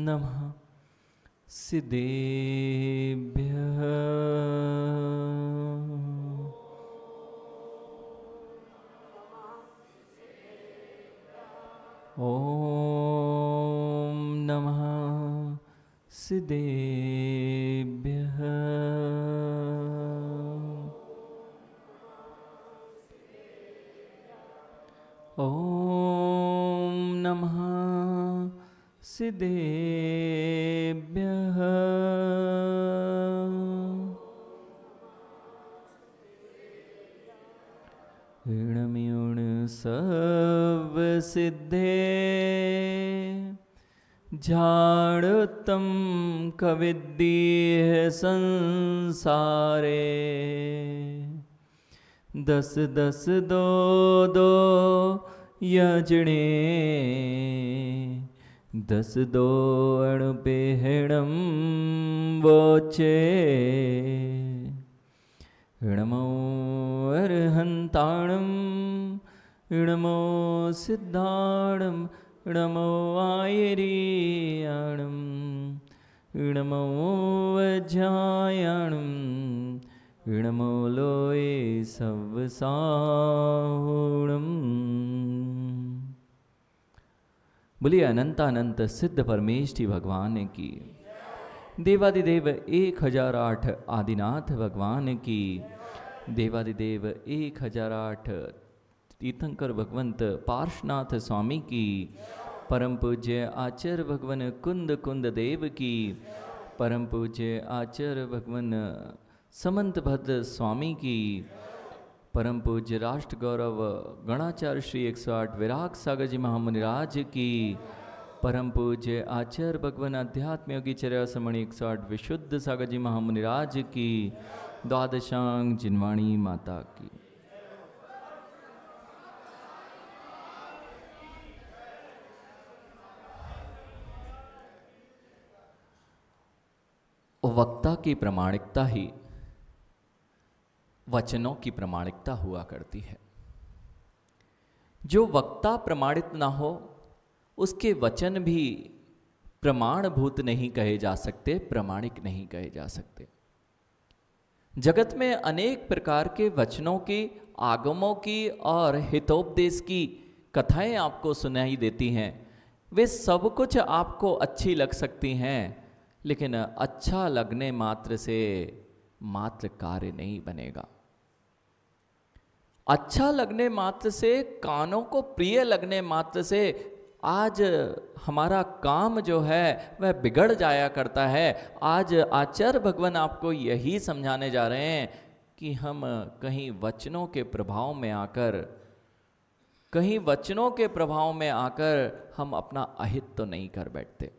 नमः सिद्धेभ्यः। ॐ नमः सिद्धेभ्यः। ॐ नमः सिद्धेभ्यः। ऋणम्युण सर्वसिद्धे झाड़तं कविद्येह संसारे। दस दस दो दो यजणे दस दो अणुपेहणं वोचे। ऋणमो अर्हन्ताणं ऋणमो सिद्धाणं ऋणमो आयर्याणं ऋणमो वज्रायाणं ऋणमो लोये सवसाहुणम्। बोलिए अनंतानंत सिद्ध परमेष्टि भगवान की, देवादिदेव 1008 आदिनाथ भगवान की, देवादिदेव 1008 तीर्थंकर भगवंत पार्श्वनाथ स्वामी की, परम पूज्य आचार्य भगवान कुंद कुंद देव की, परम पूज्य आचार्य भगवान समंत भद्र स्वामी की, परम पूज्य राष्ट्र गौरव गणाचार्य श्री 108 विराग सागर जी महामुनिराज की, परम पूज्य आचार्य भगवान अध्यात्म योगी चर्यासमणि 108 विशुद्ध सागर जी महामुनिराज की, द्वादशांग जिनवाणी माता की। वक्ता की प्रामाणिकता ही वचनों की प्रामाणिकता हुआ करती है। जो वक्ता प्रमाणित ना हो उसके वचन भी प्रमाणभूत नहीं कहे जा सकते, प्रामाणिक नहीं कहे जा सकते। जगत में अनेक प्रकार के वचनों की, आगमों की और हितोपदेश की कथाएं आपको सुनाई देती हैं। वे सब कुछ आपको अच्छी लग सकती हैं, लेकिन अच्छा लगने मात्र से मात्र कार्य नहीं बनेगा। अच्छा लगने मात्र से, कानों को प्रिय लगने मात्र से आज हमारा काम जो है वह बिगड़ जाया करता है। आज आचार्य भगवान आपको यही समझाने जा रहे हैं कि हम कहीं वचनों के प्रभाव में आकर हम अपना अहित तो नहीं कर बैठते।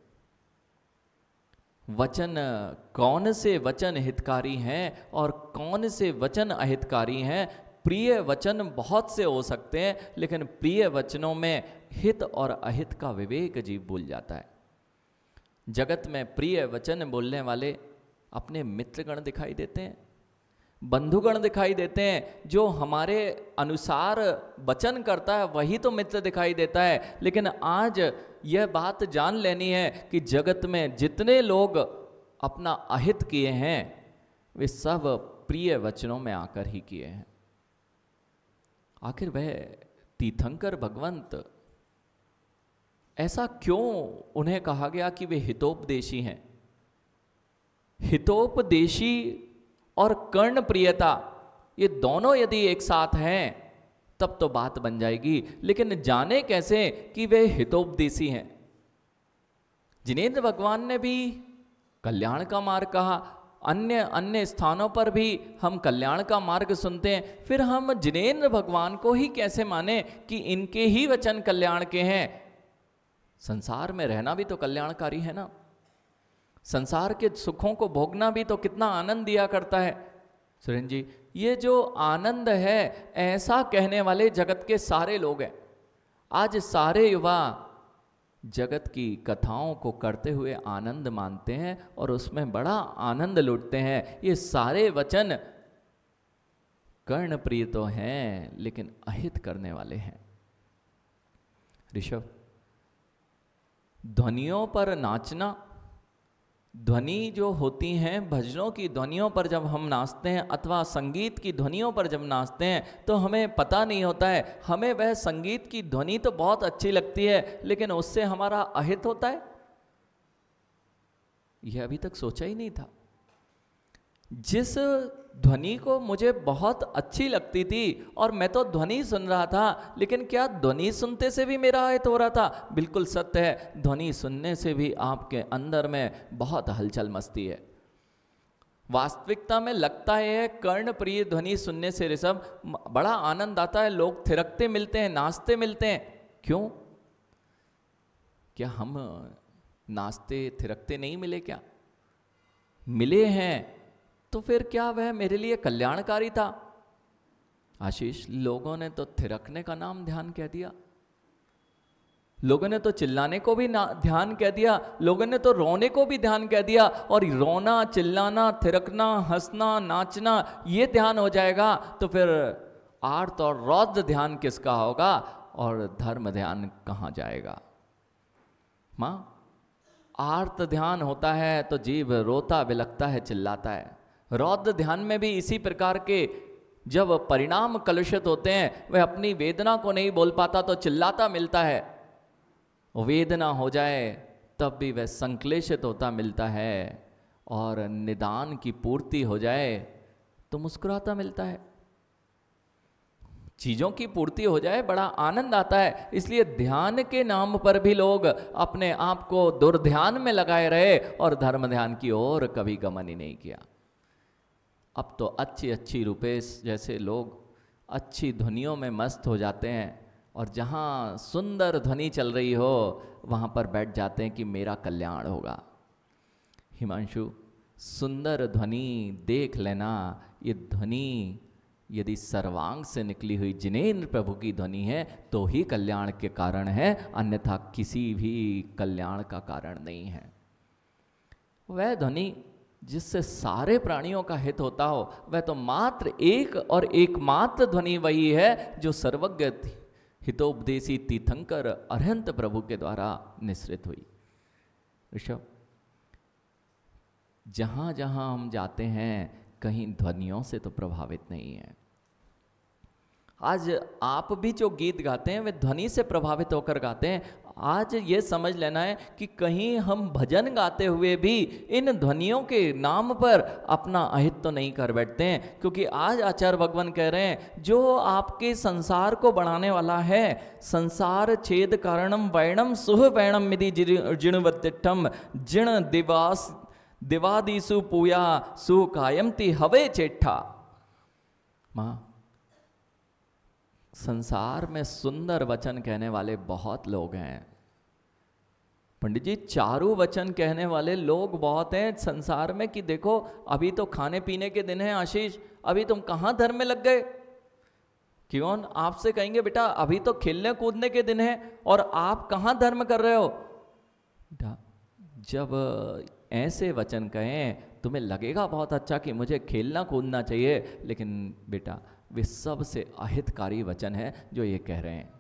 वचन, कौन से वचन हितकारी हैं और कौन से वचन अहितकारी हैं। प्रिय वचन बहुत से हो सकते हैं, लेकिन प्रिय वचनों में हित और अहित का विवेक जीव भूल जाता है। जगत में प्रिय वचन बोलने वाले अपने मित्रगण दिखाई देते हैं, बंधुगण दिखाई देते हैं। जो हमारे अनुसार वचन करता है वही तो मित्र दिखाई देता है। लेकिन आज यह बात जान लेनी है कि जगत में जितने लोग अपना अहित किए हैं वे सब प्रिय वचनों में आकर ही किए हैं। आखिर वह तीर्थंकर भगवंत, ऐसा क्यों उन्हें कहा गया कि वे हितोपदेशी हैं? हितोपदेशी और कर्ण प्रियता ये दोनों यदि एक साथ हैं तब तो बात बन जाएगी। लेकिन जाने कैसे कि वे हितोपदेशी हैं? जिनेंद्र भगवान ने भी कल्याण का मार्ग कहा, अन्य अन्य स्थानों पर भी हम कल्याण का मार्ग सुनते हैं। फिर हम जिनेंद्र भगवान को ही कैसे माने कि इनके ही वचन कल्याण के हैं? संसार में रहना भी तो कल्याणकारी है ना। संसार के सुखों को भोगना भी तो कितना आनंद दिया करता है। सुरेंद्र जी, ये जो आनंद है ऐसा कहने वाले जगत के सारे लोग हैं। आज सारे युवा जगत की कथाओं को करते हुए आनंद मानते हैं और उसमें बड़ा आनंद लूटते हैं। ये सारे वचन कर्णप्रिय तो हैं लेकिन अहित करने वाले हैं। ऋषभ, ध्वनियों पर नाचना, ध्वनि जो होती हैं भजनों की ध्वनियों पर जब हम नाचते हैं अथवा संगीत की ध्वनियों पर जब नाचते हैं तो हमें पता नहीं होता है, हमें वह संगीत की ध्वनि तो बहुत अच्छी लगती है लेकिन उससे हमारा अहित होता है, यह अभी तक सोचा ही नहीं था। जिस ध्वनि को मुझे बहुत अच्छी लगती थी और मैं तो ध्वनि सुन रहा था, लेकिन क्या ध्वनि सुनते से भी मेरा अहित हो रहा था? बिल्कुल सत्य है, ध्वनि सुनने से भी आपके अंदर में बहुत हलचल मचती है। वास्तविकता में लगता है कर्ण प्रिय ध्वनि सुनने से ऋषभ बड़ा आनंद आता है, लोग थिरकते मिलते हैं, नाचते मिलते हैं। क्यों? क्या हम नाचते थिरकते नहीं मिले? क्या मिले हैं, तो फिर क्या वह मेरे लिए कल्याणकारी था? आशीष, लोगों ने तो थिरकने का नाम ध्यान कह दिया, लोगों ने तो चिल्लाने को भी ध्यान कह दिया, लोगों ने तो रोने को भी ध्यान कह दिया, और रोना, चिल्लाना, थिरकना, हंसना, नाचना ये ध्यान हो जाएगा तो फिर आर्त और रौद्र ध्यान किसका होगा और धर्म ध्यान कहाँ जाएगा? माँ, आर्त ध्यान होता है तो जीव रोता बिलखता है, चिल्लाता है। रौद्र ध्यान में भी इसी प्रकार के जब परिणाम कलुषित होते हैं, वह अपनी वेदना को नहीं बोल पाता तो चिल्लाता मिलता है, वेदना हो जाए तब भी वह संक्लेशित होता मिलता है, और निदान की पूर्ति हो जाए तो मुस्कुराता मिलता है। चीज़ों की पूर्ति हो जाए बड़ा आनंद आता है। इसलिए ध्यान के नाम पर भी लोग अपने आप को दुर्ध्यान में लगाए रहे और धर्म ध्यान की ओर कभी गमन ही नहीं किया। अब तो अच्छी अच्छी रूपेश जैसे लोग अच्छी ध्वनियों में मस्त हो जाते हैं, और जहाँ सुंदर ध्वनि चल रही हो वहाँ पर बैठ जाते हैं कि मेरा कल्याण होगा। हिमांशु, सुंदर ध्वनि देख लेना, ये ध्वनि यदि सर्वांग से निकली हुई जिनेन्द्र प्रभु की ध्वनि है तो ही कल्याण के कारण है, अन्यथा किसी भी कल्याण का कारण नहीं है। वह ध्वनि जिससे सारे प्राणियों का हित होता हो, वह तो मात्र एक और एकमात्र ध्वनि वही है जो सर्वज्ञ हितोपदेशी तीर्थंकर अरहंत प्रभु के द्वारा निश्रित हुई। ऋषभ, जहां जहां हम जाते हैं कहीं ध्वनियों से तो प्रभावित नहीं है। आज आप भी जो गीत गाते हैं वे ध्वनि से प्रभावित होकर गाते हैं। आज ये समझ लेना है कि कहीं हम भजन गाते हुए भी इन ध्वनियों के नाम पर अपना अहित तो नहीं कर बैठते हैं, क्योंकि आज आचार्य भगवान कह रहे हैं जो आपके संसार को बढ़ाने वाला है, संसार छेद कारणम वैणम सुह वैणम मिधि जिणवतिठम जिण दिवास दिवादिसु पूया सुकायमति हवे चेठा। माँ, संसार में सुंदर वचन कहने वाले बहुत लोग हैं पंडित जी, चारू वचन कहने वाले लोग बहुत हैं संसार में, कि देखो अभी तो खाने पीने के दिन हैं आशीष, अभी तुम कहाँ धर्म में लग गए? क्यों आपसे कहेंगे बेटा अभी तो खेलने कूदने के दिन हैं और आप कहाँ धर्म कर रहे हो? बेटा जब ऐसे वचन कहें तुम्हें लगेगा बहुत अच्छा कि मुझे खेलना कूदना चाहिए, लेकिन बेटा वे सबसे अहितकारी वचन है जो ये कह रहे हैं।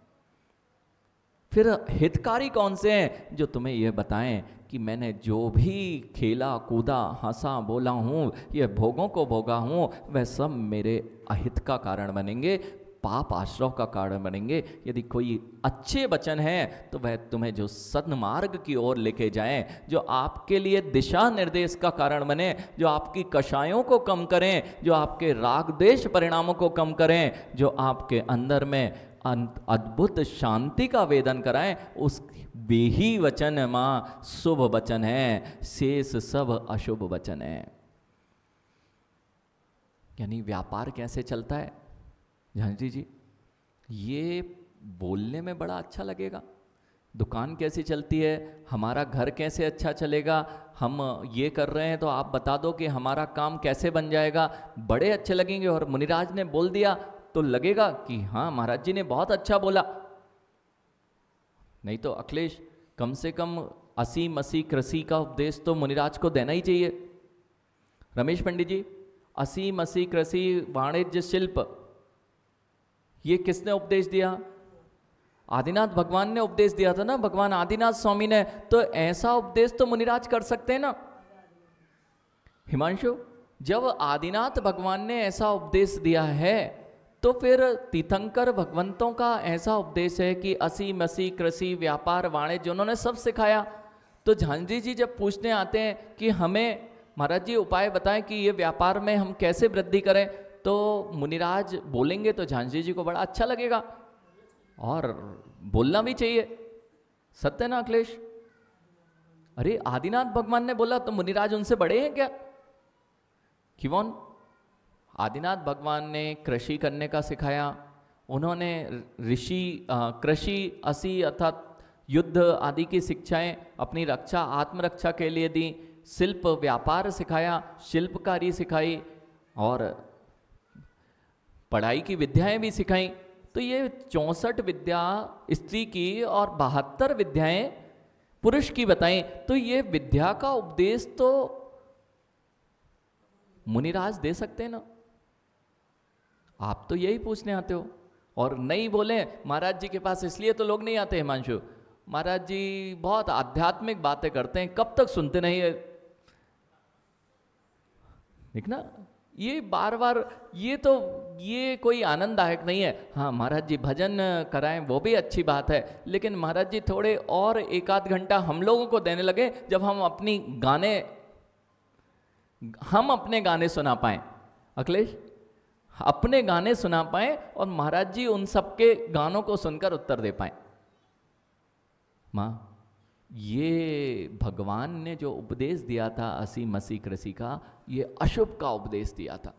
फिर हितकारी कौन से हैं? जो तुम्हें ये बताएं कि मैंने जो भी खेला कूदा हंसा बोला हूँ, ये भोगों को भोगा हूँ, वह सब मेरे अहित का कारण बनेंगे, पाप आश्रव का कारण बनेंगे। यदि कोई अच्छे वचन हैं तो वह तुम्हें जो सन्मार्ग की ओर लेके जाएं, जो आपके लिए दिशा निर्देश का कारण बने, जो आपकी कषायों को कम करें, जो आपके राग द्वेष परिणामों को कम करें, जो आपके अंदर में अद्भुत शांति का वेदन कराएं, उस वे ही वचन माँ शुभ वचन है, शेष सब अशुभ वचन है। यानी व्यापार कैसे चलता है झांसी जी, ये बोलने में बड़ा अच्छा लगेगा। दुकान कैसी चलती है, हमारा घर कैसे अच्छा चलेगा, हम ये कर रहे हैं तो आप बता दो कि हमारा काम कैसे बन जाएगा, बड़े अच्छे लगेंगे। और मुनिराज ने बोल दिया तो लगेगा कि हाँ महाराज जी ने बहुत अच्छा बोला। नहीं तो अखिलेश कम से कम 80 कृषि का उपदेश तो मुनिराज को देना ही चाहिए। रमेश पंडित जी 80 कृषि वाणिज्य शिल्प ये किसने उपदेश दिया? आदिनाथ भगवान ने उपदेश दिया था ना, भगवान आदिनाथ स्वामी ने, तो ऐसा उपदेश तो मुनिराज कर सकते हैं ना। हिमांशु, जब आदिनाथ भगवान ने ऐसा उपदेश दिया है तो फिर तीर्थंकर भगवंतों का ऐसा उपदेश है कि असी मसी कृषि व्यापार वाणिज्य उन्होंने सब सिखाया। तो झांझी जी जब पूछने आते हैं कि हमें महाराज जी उपाय बताएं कि ये व्यापार में हम कैसे वृद्धि करें, तो मुनिराज बोलेंगे तो झांझी जी को बड़ा अच्छा लगेगा और बोलना भी चाहिए। सत्य ना अखिलेश? अरे आदिनाथ भगवान ने बोला तो मुनिराज उनसे बड़े हैं क्या? क्यों? आदिनाथ भगवान ने कृषि करने का सिखाया, उन्होंने ऋषि कृषि असी अर्थात युद्ध आदि की शिक्षाएं अपनी रक्षा आत्मरक्षा के लिए दी, शिल्प व्यापार सिखाया, शिल्पकारी सिखाई और पढ़ाई की विद्याएं भी सिखाई। तो ये 64 विद्या स्त्री की और 72 विद्याएं पुरुष की बताई। तो ये विद्या का उपदेश तो मुनिराज दे सकते हैं ना। आप तो यही पूछने आते हो और नहीं बोले महाराज जी के पास, इसलिए तो लोग नहीं आते। हिमांशु, महाराज जी बहुत आध्यात्मिक बातें करते हैं, कब तक सुनते नहीं है? देखना, ये बार बार ये कोई आनंददायक नहीं है। हाँ महाराज जी भजन कराएं वो भी अच्छी बात है, लेकिन महाराज जी थोड़े और एक आध घंटा हम लोगों को देने लगे जब हम अपने गाने सुना पाएं। अखिलेश, अपने गाने सुना पाएं और महाराज जी उन सबके गानों को सुनकर उत्तर दे पाएं। माँ, ये भगवान ने जो उपदेश दिया था असी मसी कृषि का, ये अशुभ का उपदेश दिया था।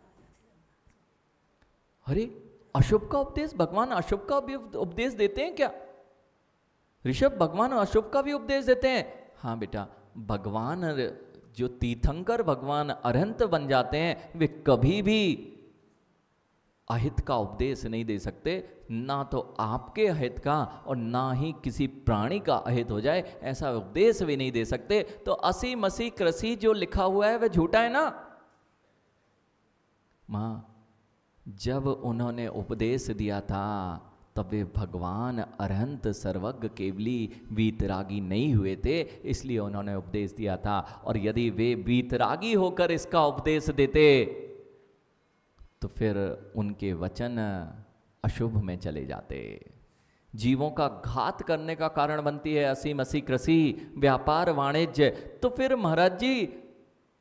अरे अशुभ का उपदेश? भगवान अशुभ का भी उपदेश देते हैं क्या? ऋषभ, भगवान अशुभ का भी उपदेश देते हैं? हाँ बेटा, भगवान जो तीर्थंकर भगवान अरहंत बन जाते हैं वे कभी भी अहित का उपदेश नहीं दे सकते, ना तो आपके अहित का और ना ही किसी प्राणी का अहित हो जाए ऐसा उपदेश भी नहीं दे सकते। तो असी मसी कृषि जो लिखा हुआ है वह झूठा है ना। मां, जब उन्होंने उपदेश दिया था तब वे भगवान अरहंत सर्वज्ञ केवली वीतरागी नहीं हुए थे, इसलिए उन्होंने उपदेश दिया था। और यदि वे वीतरागी होकर इसका उपदेश देते तो फिर उनके वचन अशुभ में चले जाते, जीवों का घात करने का कारण बनती है असी मसी कृषि व्यापार वाणिज्य। तो फिर महाराज जी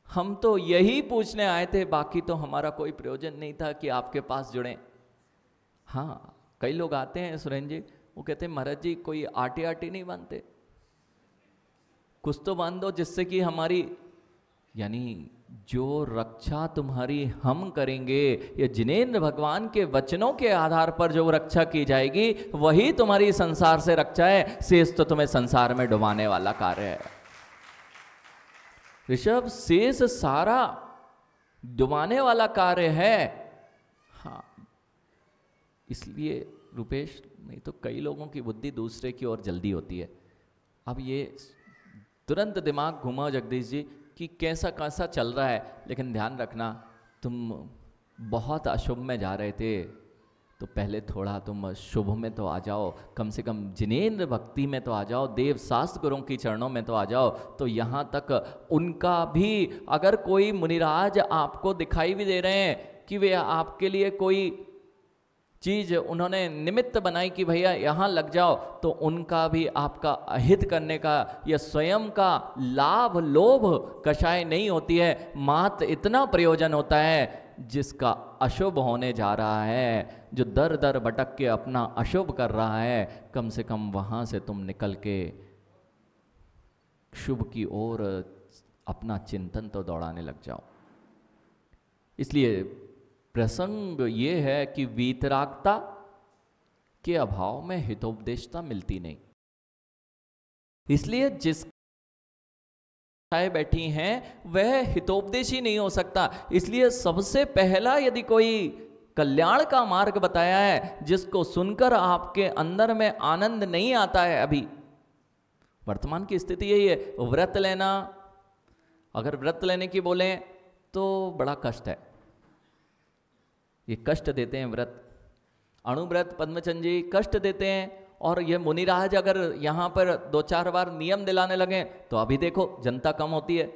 हम तो यही पूछने आए थे, बाकी तो हमारा कोई प्रयोजन नहीं था कि आपके पास जुड़े। हाँ, कई लोग आते हैं सुरेंद्र जी, वो कहते हैं महाराज जी कोई आटी आटी नहीं बांधते, कुछ तो बांध दो जिससे कि हमारी, यानी जो रक्षा तुम्हारी हम करेंगे, ये जिनेंद्र भगवान के वचनों के आधार पर जो रक्षा की जाएगी वही तुम्हारी संसार से रक्षा है, शेष तो तुम्हें संसार में डुबाने वाला कार्य है। ऋषभ, शेष सारा डुबाने वाला कार्य है। हाँ, इसलिए रुपेश, नहीं तो कई लोगों की बुद्धि दूसरे की ओर जल्दी होती है। अब ये तुरंत दिमाग घुमाओ जगदीश जी कि कैसा कैसा चल रहा है, लेकिन ध्यान रखना तुम बहुत अशुभ में जा रहे थे, तो पहले थोड़ा तुम शुभ में तो आ जाओ, कम से कम जिनेंद्र भक्ति में तो आ जाओ, देव शास्त्र गुरुओं की चरणों में तो आ जाओ। तो यहाँ तक उनका भी, अगर कोई मुनिराज आपको दिखाई भी दे रहे हैं कि वे आपके लिए कोई चीज उन्होंने निमित्त बनाई कि भैया यहाँ लग जाओ, तो उनका भी आपका अहित करने का या स्वयं का लाभ लोभ कषाय नहीं होती है, मात्र इतना प्रयोजन होता है जिसका अशुभ होने जा रहा है, जो दर दर भटक के अपना अशुभ कर रहा है, कम से कम वहाँ से तुम निकल के शुभ की ओर अपना चिंतन तो दौड़ाने लग जाओ। इसलिए प्रसंग ये है कि वीतरागता के अभाव में हितोपदेशता मिलती नहीं, इसलिए जिस बैठी हैं वह हितोपदेशी नहीं हो सकता। इसलिए सबसे पहला यदि कोई कल्याण का मार्ग बताया है जिसको सुनकर आपके अंदर में आनंद नहीं आता है, अभी वर्तमान की स्थिति यही है। व्रत लेना, अगर व्रत लेने की बोले तो बड़ा कष्ट है, ये कष्ट देते हैं व्रत। अणुव्रत पद्मचंद जी कष्ट देते हैं, और ये मुनिराज अगर यहाँ पर 2-4 बार नियम दिलाने लगे तो अभी देखो जनता कम होती है।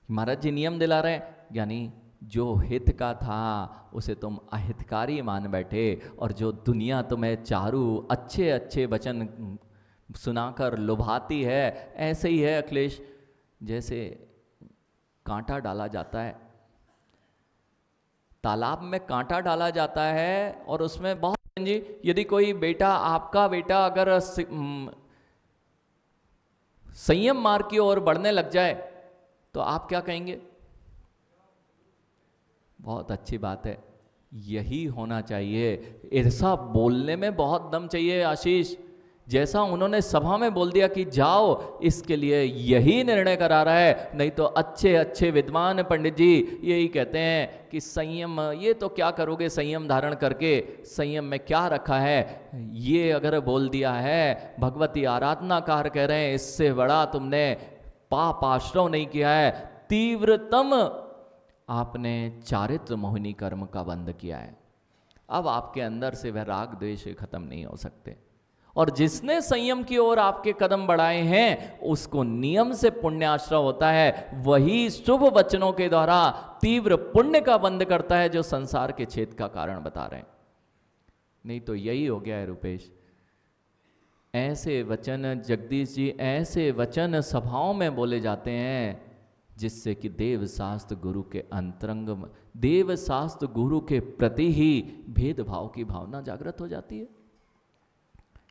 महाराज जी नियम दिला रहे हैं, यानी जो हित का था उसे तुम अहितकारी मान बैठे, और जो दुनिया तुम्हें चारू अच्छे अच्छे वचन सुनाकर लुभाती है, ऐसे ही है अखिलेश। जैसे कांटा डाला जाता है, तालाब में कांटा डाला जाता है और उसमें बहुत जी, यदि कोई बेटा, आपका बेटा अगर संयम मार्ग की ओर बढ़ने लग जाए तो आप क्या कहेंगे? बहुत अच्छी बात है, यही होना चाहिए। ऐसा बोलने में बहुत दम चाहिए आशीष। जैसा उन्होंने सभा में बोल दिया कि जाओ, इसके लिए यही निर्णय करा रहा है। नहीं तो अच्छे अच्छे विद्वान पंडित जी यही कहते हैं कि संयम, ये तो क्या करोगे संयम धारण करके, संयम में क्या रखा है। ये अगर बोल दिया है, भगवती आराधनाकार कह रहे हैं, इससे बड़ा तुमने पाप आश्रव नहीं किया है। तीव्रतम आपने चारित्र मोहिनी कर्म का बंध किया है। अब आपके अंदर से वह राग द्वेष खत्म नहीं हो सकते। और जिसने संयम की ओर आपके कदम बढ़ाए हैं उसको नियम से पुण्य आश्रय होता है। वही शुभ वचनों के द्वारा तीव्र पुण्य का बंध करता है जो संसार के छेद का कारण बता रहे हैं। नहीं तो यही हो गया है रूपेश। ऐसे वचन जगदीश जी, ऐसे वचन सभाओं में बोले जाते हैं जिससे कि देव शास्त्र गुरु के अंतरंग, देव शास्त्र गुरु के प्रति ही भेदभाव की भावना जागृत हो जाती है।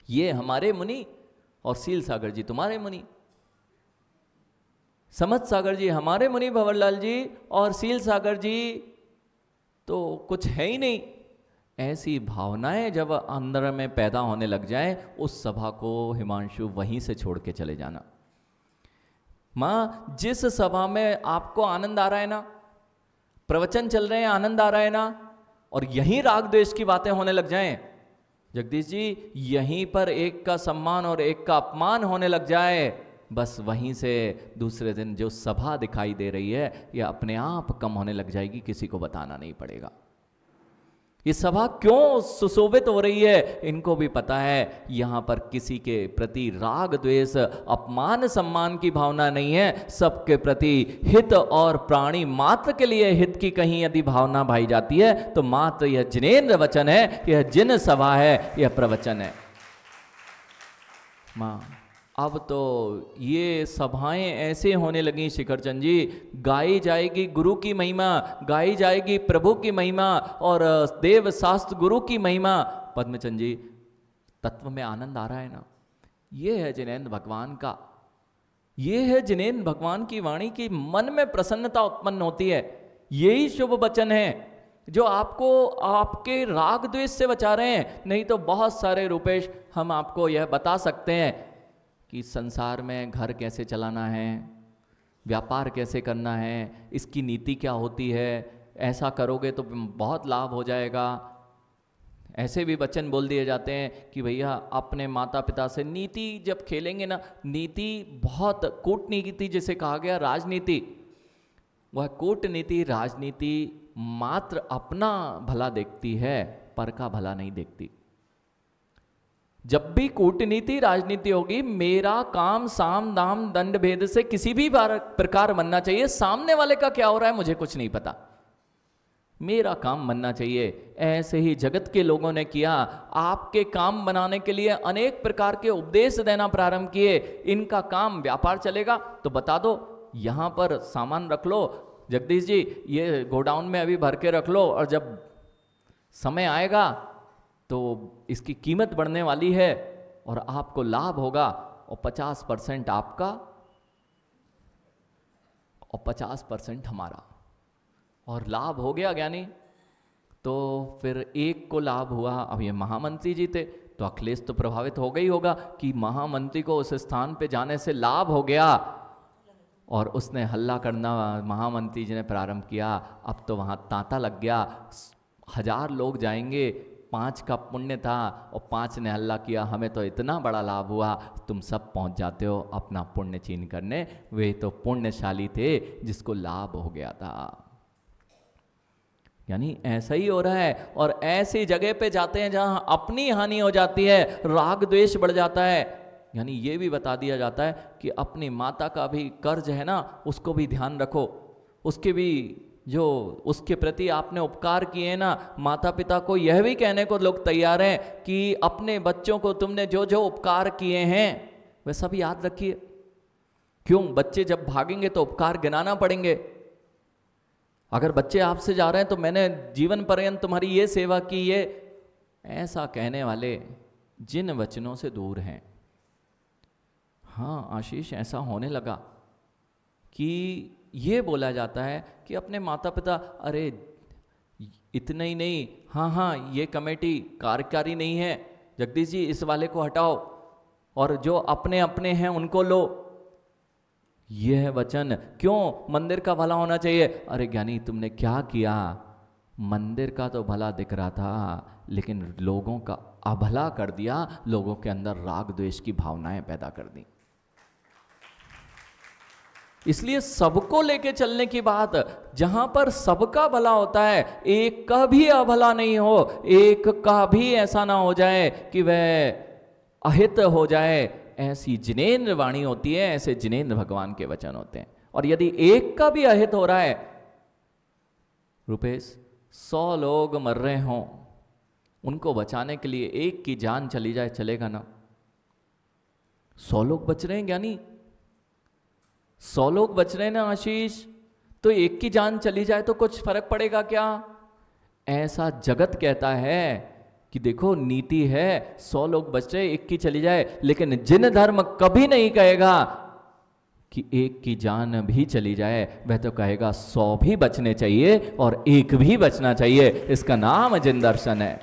ये हमारे मुनि और सील सागर जी तुम्हारे मुनि, समझ सागर जी हमारे मुनि, भंवरलाल जी और सील सागर जी तो कुछ है ही नहीं। ऐसी भावनाएं जब अंदर में पैदा होने लग जाएं, उस सभा को हिमांशु वहीं से छोड़ के चले जाना। मां, जिस सभा में आपको आनंद आ रहा है ना, प्रवचन चल रहे हैं आनंद आ रहा है ना, और यहीं राग द्वेष की बातें होने लग जाएं, जगदीश जी यहीं पर एक का सम्मान और एक का अपमान होने लग जाए, बस वहीं से दूसरे दिन जो सभा दिखाई दे रही है यह अपने आप कम होने लग जाएगी, किसी को बताना नहीं पड़ेगा। ये सभा क्यों सुशोभित हो रही है इनको भी पता है। यहां पर किसी के प्रति राग द्वेष अपमान सम्मान की भावना नहीं है, सबके प्रति हित और प्राणी मात्र के लिए हित की कहीं यदि भावना भाई जाती है तो मात्र यह जिनेंद्र वचन है, यह जिन सभा है, यह प्रवचन है। मां, अब तो ये सभाएं ऐसे होने लगी शिखर चंद जी, गाई जाएगी गुरु की महिमा, गाई जाएगी प्रभु की महिमा और देव शास्त्र गुरु की महिमा। पद्मचंद जी, तत्व में आनंद आ रहा है ना, ये है जिनेंद्र भगवान का, ये है जिनेंद्र भगवान की वाणी की मन में प्रसन्नता उत्पन्न होती है। यही शुभ वचन है जो आपको आपके राग द्वेष से बचा रहे हैं। नहीं तो बहुत सारे रूपेश हम आपको यह बता सकते हैं कि संसार में घर कैसे चलाना है, व्यापार कैसे करना है, इसकी नीति क्या होती है, ऐसा करोगे तो बहुत लाभ हो जाएगा। ऐसे भी वचन बोल दिए जाते हैं कि भैया अपने माता पिता से नीति जब खेलेंगे ना, नीति बहुत कूटनीति जिसे कहा गया राजनीति, वह कूटनीति राजनीति मात्र अपना भला देखती है, पर का भला नहीं देखती। जब भी कूटनीति राजनीति होगी, मेरा काम साम दाम दंड भेद से किसी भी प्रकार बनना चाहिए। सामने वाले का क्या हो रहा है मुझे कुछ नहीं पता, मेरा काम बनना चाहिए। ऐसे ही जगत के लोगों ने किया, आपके काम बनाने के लिए अनेक प्रकार के उपदेश देना प्रारंभ किए। इनका काम व्यापार चलेगा तो बता दो, यहां पर सामान रख लो जगदीश जी, ये गोडाउन में अभी भर के रख लो, और जब समय आएगा तो इसकी कीमत बढ़ने वाली है और आपको लाभ होगा, और 50% आपका और 50% हमारा, और लाभ हो गया ज्ञानी। तो फिर एक को लाभ हुआ। अब ये महामंत्री जी थे तो अखिलेश तो प्रभावित हो गई होगा कि महामंत्री को उस स्थान पे जाने से लाभ हो गया, और उसने हल्ला करना महामंत्री जी ने प्रारंभ किया। अब तो वहाँ तांता लग गया, 1000 लोग जाएंगे, 5 का पुण्य था और 5 ने हल्ला किया, हमें तो इतना बड़ा लाभ हुआ, तुम सब पहुंच जाते हो अपना पुण्य छीन करने। वे तो पुण्यशाली थे जिसको लाभ हो गया था। यानी ऐसा ही हो रहा है। और ऐसी जगह पे जाते हैं जहां अपनी हानि हो जाती है, राग द्वेष बढ़ जाता है। यानी ये भी बता दिया जाता है कि अपनी माता का भी कर्ज है ना, उसको भी ध्यान रखो, उसके भी जो उसके प्रति आपने उपकार किए ना, माता पिता को यह भी कहने को लोग तैयार हैं कि अपने बच्चों को तुमने जो जो उपकार किए हैं वह सब याद रखिए। क्यों? बच्चे जब भागेंगे तो उपकार गिनाना पड़ेंगे। अगर बच्चे आपसे जा रहे हैं तो मैंने जीवन पर्यंत तुम्हारी ये सेवा की, ये ऐसा कहने वाले जिन वचनों से दूर हैं। हाँ आशीष, ऐसा होने लगा कि ये बोला जाता है कि अपने माता पिता, अरे इतना ही नहीं, हाँ हाँ ये कमेटी कार्यकारी नहीं है, जगदीश जी इस वाले को हटाओ और जो अपने अपने हैं उनको लो। यह वचन क्यों? मंदिर का भला होना चाहिए। अरे ज्ञानी तुमने क्या किया? मंदिर का तो भला दिख रहा था लेकिन लोगों का अभला कर दिया, लोगों के अंदर राग द्वेष की भावनाएं पैदा कर दी। इसलिए सबको लेके चलने की बात, जहां पर सबका भला होता है, एक का भी अभला नहीं हो, एक का भी ऐसा ना हो जाए कि वह अहित हो जाए, ऐसी जिनेंद्र वाणी होती है, ऐसे जिनेंद्र भगवान के वचन होते हैं। और यदि एक का भी अहित हो रहा है, रुपेश 100 लोग मर रहे हों, उनको बचाने के लिए एक की जान चली जाए, चलेगा ना? 100 लोग बच रहे हैं ज्ञानी, 100 लोग बच रहे हैं ना आशीष, तो एक की जान चली जाए तो कुछ फर्क पड़ेगा क्या? ऐसा जगत कहता है कि देखो नीति है, 100 लोग बच रहे, एक की चली जाए, लेकिन जिन धर्म कभी नहीं कहेगा कि एक की जान भी चली जाए, वह तो कहेगा 100 भी बचने चाहिए और एक भी बचना चाहिए। इसका नाम जिन दर्शन है।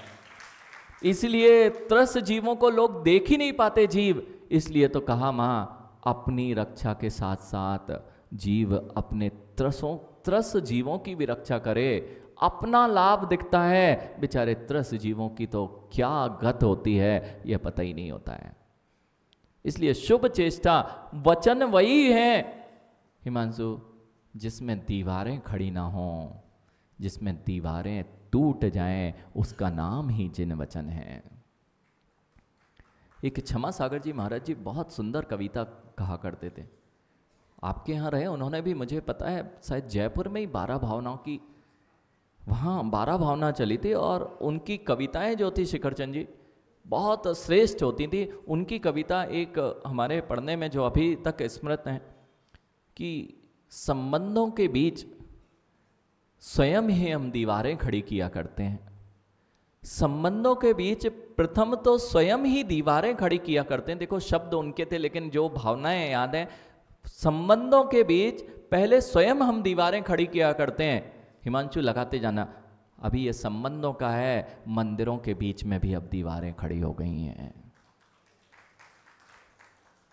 इसलिए त्रस जीवों को लोग देख ही नहीं पाते जीव, इसलिए तो कहा मां अपनी रक्षा के साथ साथ जीव अपने त्रस जीवों की भी रक्षा करे। अपना लाभ दिखता है, बेचारे त्रस जीवों की तो क्या गत होती है यह पता ही नहीं होता है। इसलिए शुभ चेष्टा वचन वही है हिमांशु, जिसमें दीवारें खड़ी ना हों, जिसमें दीवारें टूट जाएं, उसका नाम ही जिन वचन है। एक क्षमा सागर जी महाराज जी बहुत सुंदर कविता कहा करते थे, आपके यहाँ रहे, उन्होंने भी, मुझे पता है शायद जयपुर में ही 12 भावनाओं की, वहाँ 12 भावना चली थी, और उनकी कविताएं जो थी शिखरचंद जी बहुत श्रेष्ठ होती थी। उनकी कविता एक हमारे पढ़ने में जो अभी तक स्मृत है कि संबंधों के बीच स्वयं ही हम दीवारें खड़ी किया करते हैं। संबंधों के बीच प्रथम तो स्वयं ही दीवारें खड़ी किया करते हैं। देखो शब्द उनके थे लेकिन जो भावनाएं याद हैं, संबंधों के बीच पहले स्वयं हम दीवारें खड़ी किया करते हैं। हिमांशु लगाते जाना, अभी ये संबंधों का है, मंदिरों के बीच में भी अब दीवारें खड़ी हो गई हैं।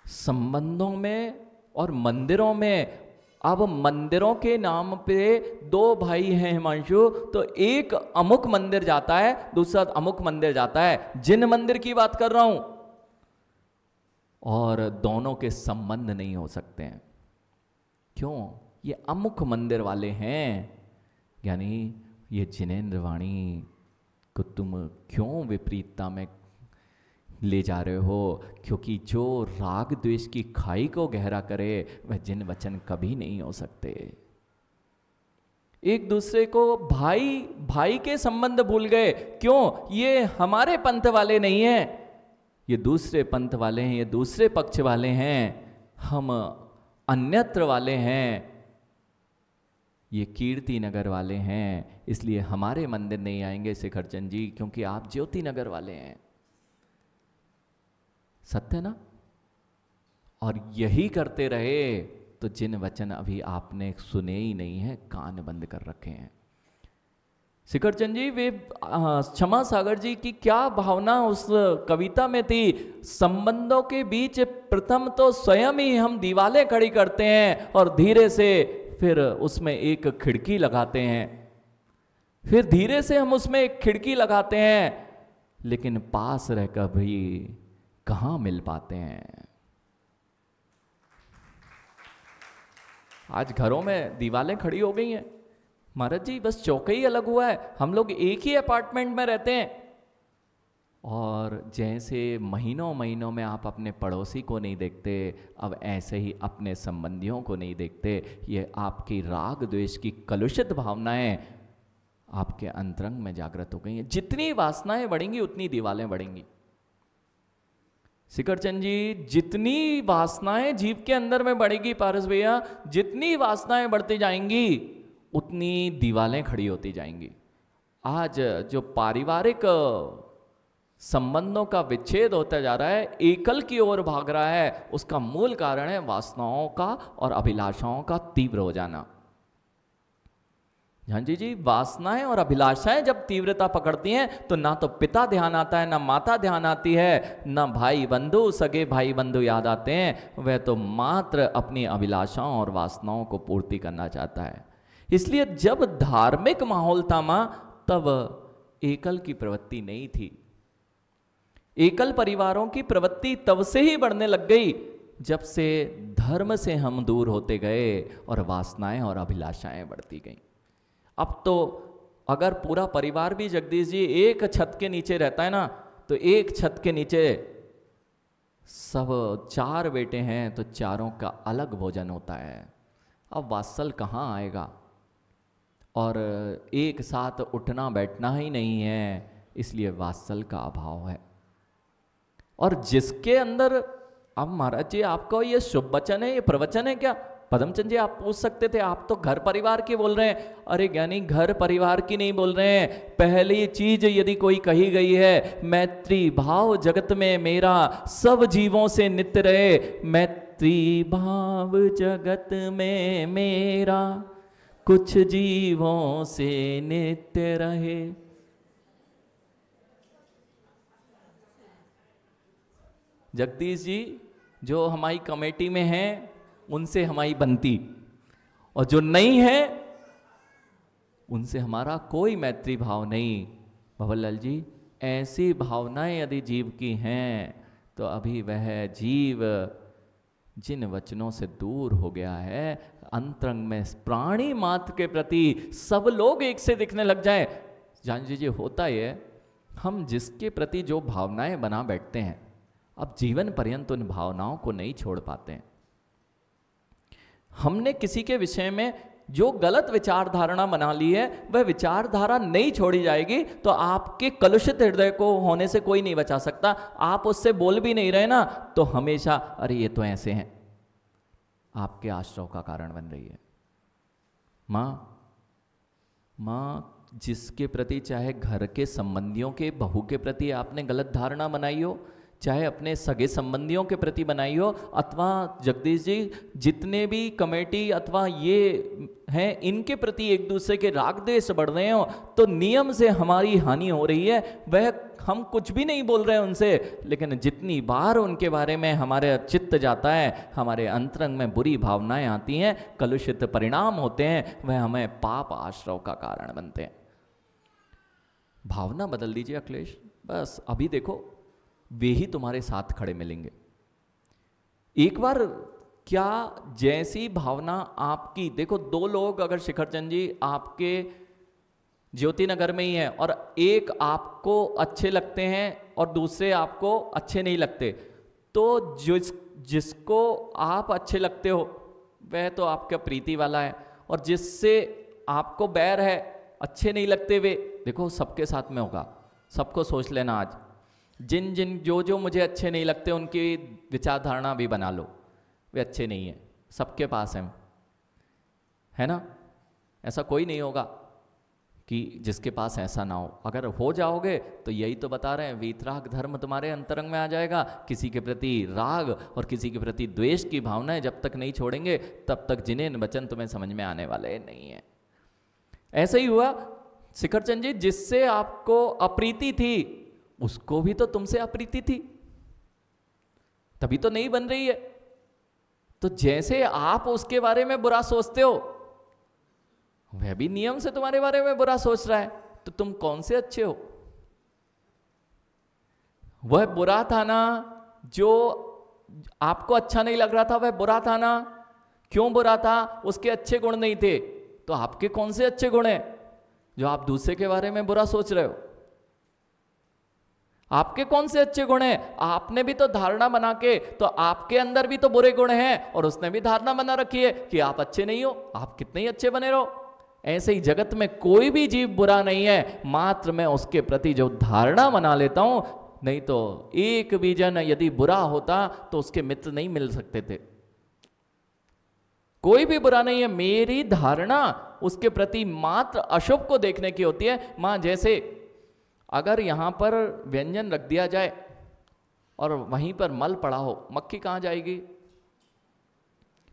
संबंधों में और मंदिरों में, अब मंदिरों के नाम पे 2 भाई हैं हिमांशु, तो एक अमुक मंदिर जाता है, दूसरा अमुक मंदिर जाता है, जिन मंदिर की बात कर रहा हूं, और दोनों के संबंध नहीं हो सकते हैं। क्यों? ये अमुक मंदिर वाले हैं, यानी ये जिनेंद्र वाणी को तुम क्यों विपरीतता में ले जा रहे हो? क्योंकि जो राग द्वेष की खाई को गहरा करे वह जिन वचन कभी नहीं हो सकते। एक दूसरे को भाई भाई के संबंध भूल गए। क्यों? ये हमारे पंथ वाले नहीं हैं, ये दूसरे पंथ वाले हैं, ये दूसरे पक्ष वाले हैं, हम अन्यत्र वाले हैं, ये कीर्ति नगर वाले हैं, इसलिए हमारे मंदिर नहीं आएंगे शिखरचंद जी, क्योंकि आप ज्योति नगर वाले हैं। सत्य ना? और यही करते रहे तो जिन वचन अभी आपने सुने ही नहीं है, कान बंद कर रखे हैं। शिखरचंद जी, वे क्षमा सागर जी की क्या भावना उस कविता में थी? संबंधों के बीच प्रथम तो स्वयं ही हम दीवारें खड़ी करते हैं और धीरे से फिर उसमें एक खिड़की लगाते हैं, फिर धीरे से हम उसमें एक खिड़की लगाते हैं, लेकिन पास रहकर भी कहां मिल पाते हैं। आज घरों में दीवारें खड़ी हो गई हैं, महाराज जी बस चौका ही अलग हुआ है, हम लोग एक ही अपार्टमेंट में रहते हैं। और जैसे महीनों महीनों में आप अपने पड़ोसी को नहीं देखते, अब ऐसे ही अपने संबंधियों को नहीं देखते। ये आपकी राग द्वेष की कलुषित भावनाएं आपके अंतरंग में जागृत हो गई हैं। जितनी वासनाएं बढ़ेंगी उतनी दीवारें बढ़ेंगी। शिखरचंद जी, जितनी वासनाएं जीव के अंदर में बढ़ेगी पारस भैया, जितनी वासनाएं बढ़ती जाएंगी उतनी दीवारें खड़ी होती जाएंगी। आज जो पारिवारिक संबंधों का विच्छेद होता जा रहा है, एकल की ओर भाग रहा है, उसका मूल कारण है वासनाओं का और अभिलाषाओं का तीव्र हो जाना। हाँ जी, वासनाएं और अभिलाषाएं जब तीव्रता पकड़ती हैं तो ना तो पिता ध्यान आता है, ना माता ध्यान आती है, ना भाई बंधु, सगे भाई बंधु याद आते हैं। वह तो मात्र अपनी अभिलाषाओं और वासनाओं को पूर्ति करना चाहता है। इसलिए जब धार्मिक माहौल था मां, तब एकल की प्रवृत्ति नहीं थी। एकल परिवारों की प्रवृत्ति तब से ही बढ़ने लग गई जब से धर्म से हम दूर होते गए और वासनाएं और अभिलाषाएं बढ़ती गईं। अब तो अगर पूरा परिवार भी जगदीश जी एक छत के नीचे रहता है ना, तो एक छत के नीचे सब 4 बेटे हैं तो चारों का अलग भोजन होता है। अब वात्सल कहाँ आएगा? और एक साथ उठना बैठना ही नहीं है, इसलिए वात्सल का अभाव है। और जिसके अंदर, अब महाराज जी आपका ये शुभ वचन है, ये प्रवचन है क्या? पदमचंद जी आप पूछ सकते थे, आप तो घर परिवार की बोल रहे हैं। अरे ज्ञानी, घर परिवार की नहीं बोल रहे हैं। पहली चीज यदि कोई कही गई है, मैत्री भाव जगत में मेरा सब जीवों से नित्य रहे। मैत्री भाव जगत में मेरा कुछ जीवों से नित्य रहे। जगदीश जी जो हमारी कमेटी में हैं उनसे हमारी बनती, और जो नहीं है उनसे हमारा कोई मैत्री भाव नहीं। भवरलाल जी, ऐसी भावनाएं यदि जीव की हैं तो अभी वह जीव जिन वचनों से दूर हो गया है, अंतरंग में प्राणी मात्र के प्रति सब लोग एक से दिखने लग जाए। जान लीजिए, होता ही है, हम जिसके प्रति जो भावनाएं बना बैठते हैं, अब जीवन पर्यंत उन भावनाओं को नहीं छोड़ पाते हैं। हमने किसी के विषय में जो गलत विचार धारणा बना ली है, वह विचारधारा नहीं छोड़ी जाएगी तो आपके कलुषित हृदय को होने से कोई नहीं बचा सकता। आप उससे बोल भी नहीं रहे ना, तो हमेशा अरे ये तो ऐसे हैं, आपके आश्रव का कारण बन रही है। माँ जिसके प्रति, चाहे घर के संबंधियों के, बहू के प्रति आपने गलत धारणा बनाई हो, चाहे अपने सगे संबंधियों के प्रति बनाई हो, अथवा जगदीश जी जितने भी कमेटी अथवा ये हैं इनके प्रति एक दूसरे के राग द्वेष बढ़ रहे हो, तो नियम से हमारी हानि हो रही है। वह हम कुछ भी नहीं बोल रहे हैं उनसे, लेकिन जितनी बार उनके बारे में हमारे चित्त जाता है, हमारे अंतरंग में बुरी भावनाएं आती हैं, कलुषित परिणाम होते हैं, वह हमें पाप आश्रव का कारण बनते हैं। भावना बदल दीजिए अखिलेश, बस अभी देखो वे ही तुम्हारे साथ खड़े मिलेंगे। एक बार क्या जैसी भावना आपकी, देखो 2 लोग अगर शिखरचंद जी आपके ज्योति नगर में ही हैं और एक आपको अच्छे लगते हैं और दूसरे आपको अच्छे नहीं लगते, तो जिसको आप अच्छे लगते हो वह तो आपका प्रीति वाला है, और जिससे आपको बैर है, अच्छे नहीं लगते वे, देखो सबके साथ में होगा। सबको सोच लेना, आज जिन जो मुझे अच्छे नहीं लगते उनकी विचारधारणा भी बना लो, वे अच्छे नहीं हैं, सबके पास हैं, है ना? ऐसा कोई नहीं होगा कि जिसके पास ऐसा ना हो। अगर हो जाओगे तो यही तो बता रहे हैं, वीतराग धर्म तुम्हारे अंतरंग में आ जाएगा। किसी के प्रति राग और किसी के प्रति द्वेष की भावनाएं जब तक नहीं छोड़ेंगे, तब तक जिन्हें वचन तुम्हें समझ में आने वाले नहीं है। ऐसा ही हुआ शिखरचंद जी, जिससे आपको अप्रीति थी उसको भी तो तुमसे अप्रीति थी, तभी तो नहीं बन रही है। तो जैसे आप उसके बारे में बुरा सोचते हो, वह भी नियम से तुम्हारे बारे में बुरा सोच रहा है, तो तुम कौन से अच्छे हो? वह बुरा था ना, जो आपको अच्छा नहीं लग रहा था, वह बुरा था ना। क्यों बुरा था? उसके अच्छे गुण नहीं थे, तो आपके कौन से अच्छे गुण हैं जो आप दूसरे के बारे में बुरा सोच रहे हो? आपके कौन से अच्छे गुण हैं? आपने भी तो धारणा बना के, तो आपके अंदर भी तो बुरे गुण हैं और उसने भी धारणा बना रखी है कि आप अच्छे नहीं हो, आप कितने ही अच्छे बने रहो। ऐसे ही जगत में कोई भी जीव बुरा नहीं है, मात्र मैं उसके प्रति जो धारणा बना लेता हूं। नहीं तो एक भी जन यदि बुरा होता तो उसके मित्र नहीं मिल सकते थे। कोई भी बुरा नहीं है, मेरी धारणा उसके प्रति मात्र अशुभ को देखने की होती है। मां जैसे अगर यहां पर व्यंजन रख दिया जाए और वहीं पर मल पड़ा हो, मक्खी कहां जाएगी?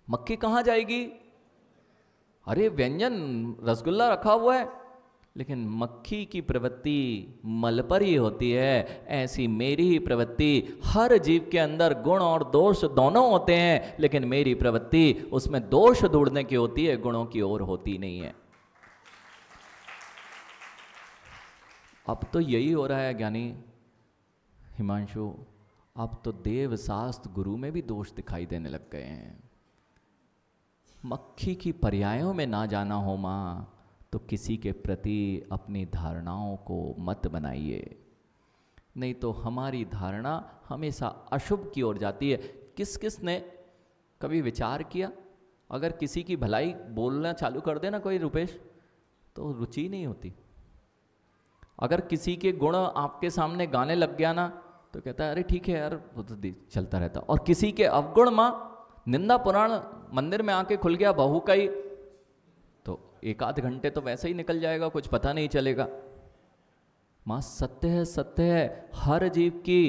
मक्खी कहां जाएगी? अरे व्यंजन रसगुल्ला रखा हुआ है, लेकिन मक्खी की प्रवृत्ति मल पर ही होती है। ऐसी मेरी ही प्रवृत्ति, हर जीव के अंदर गुण और दोष दोनों होते हैं, लेकिन मेरी प्रवृत्ति उसमें दोष ढूंढने की होती है, गुणों की ओर होती नहीं है। अब तो यही हो रहा है ज्ञानी हिमांशु, अब तो देव शास्त्र गुरु में भी दोष दिखाई देने लग गए हैं। मक्खी की पर्यायों में ना जाना हो मां, तो किसी के प्रति अपनी धारणाओं को मत बनाइए, नहीं तो हमारी धारणा हमेशा अशुभ की ओर जाती है। किस किस ने कभी विचार किया, अगर किसी की भलाई बोलना चालू कर देना कोई रुपेश, तो रुचि नहीं होती। अगर किसी के गुण आपके सामने गाने लग गया ना, तो कहता है अरे ठीक है यार, वो तो चलता रहता। और किसी के अवगुण मां निंदा पुराण मंदिर में आके खुल गया बहू का ही, तो एक आध घंटे तो वैसे ही निकल जाएगा, कुछ पता नहीं चलेगा। मां सत्य है, सत्य है हर जीव की,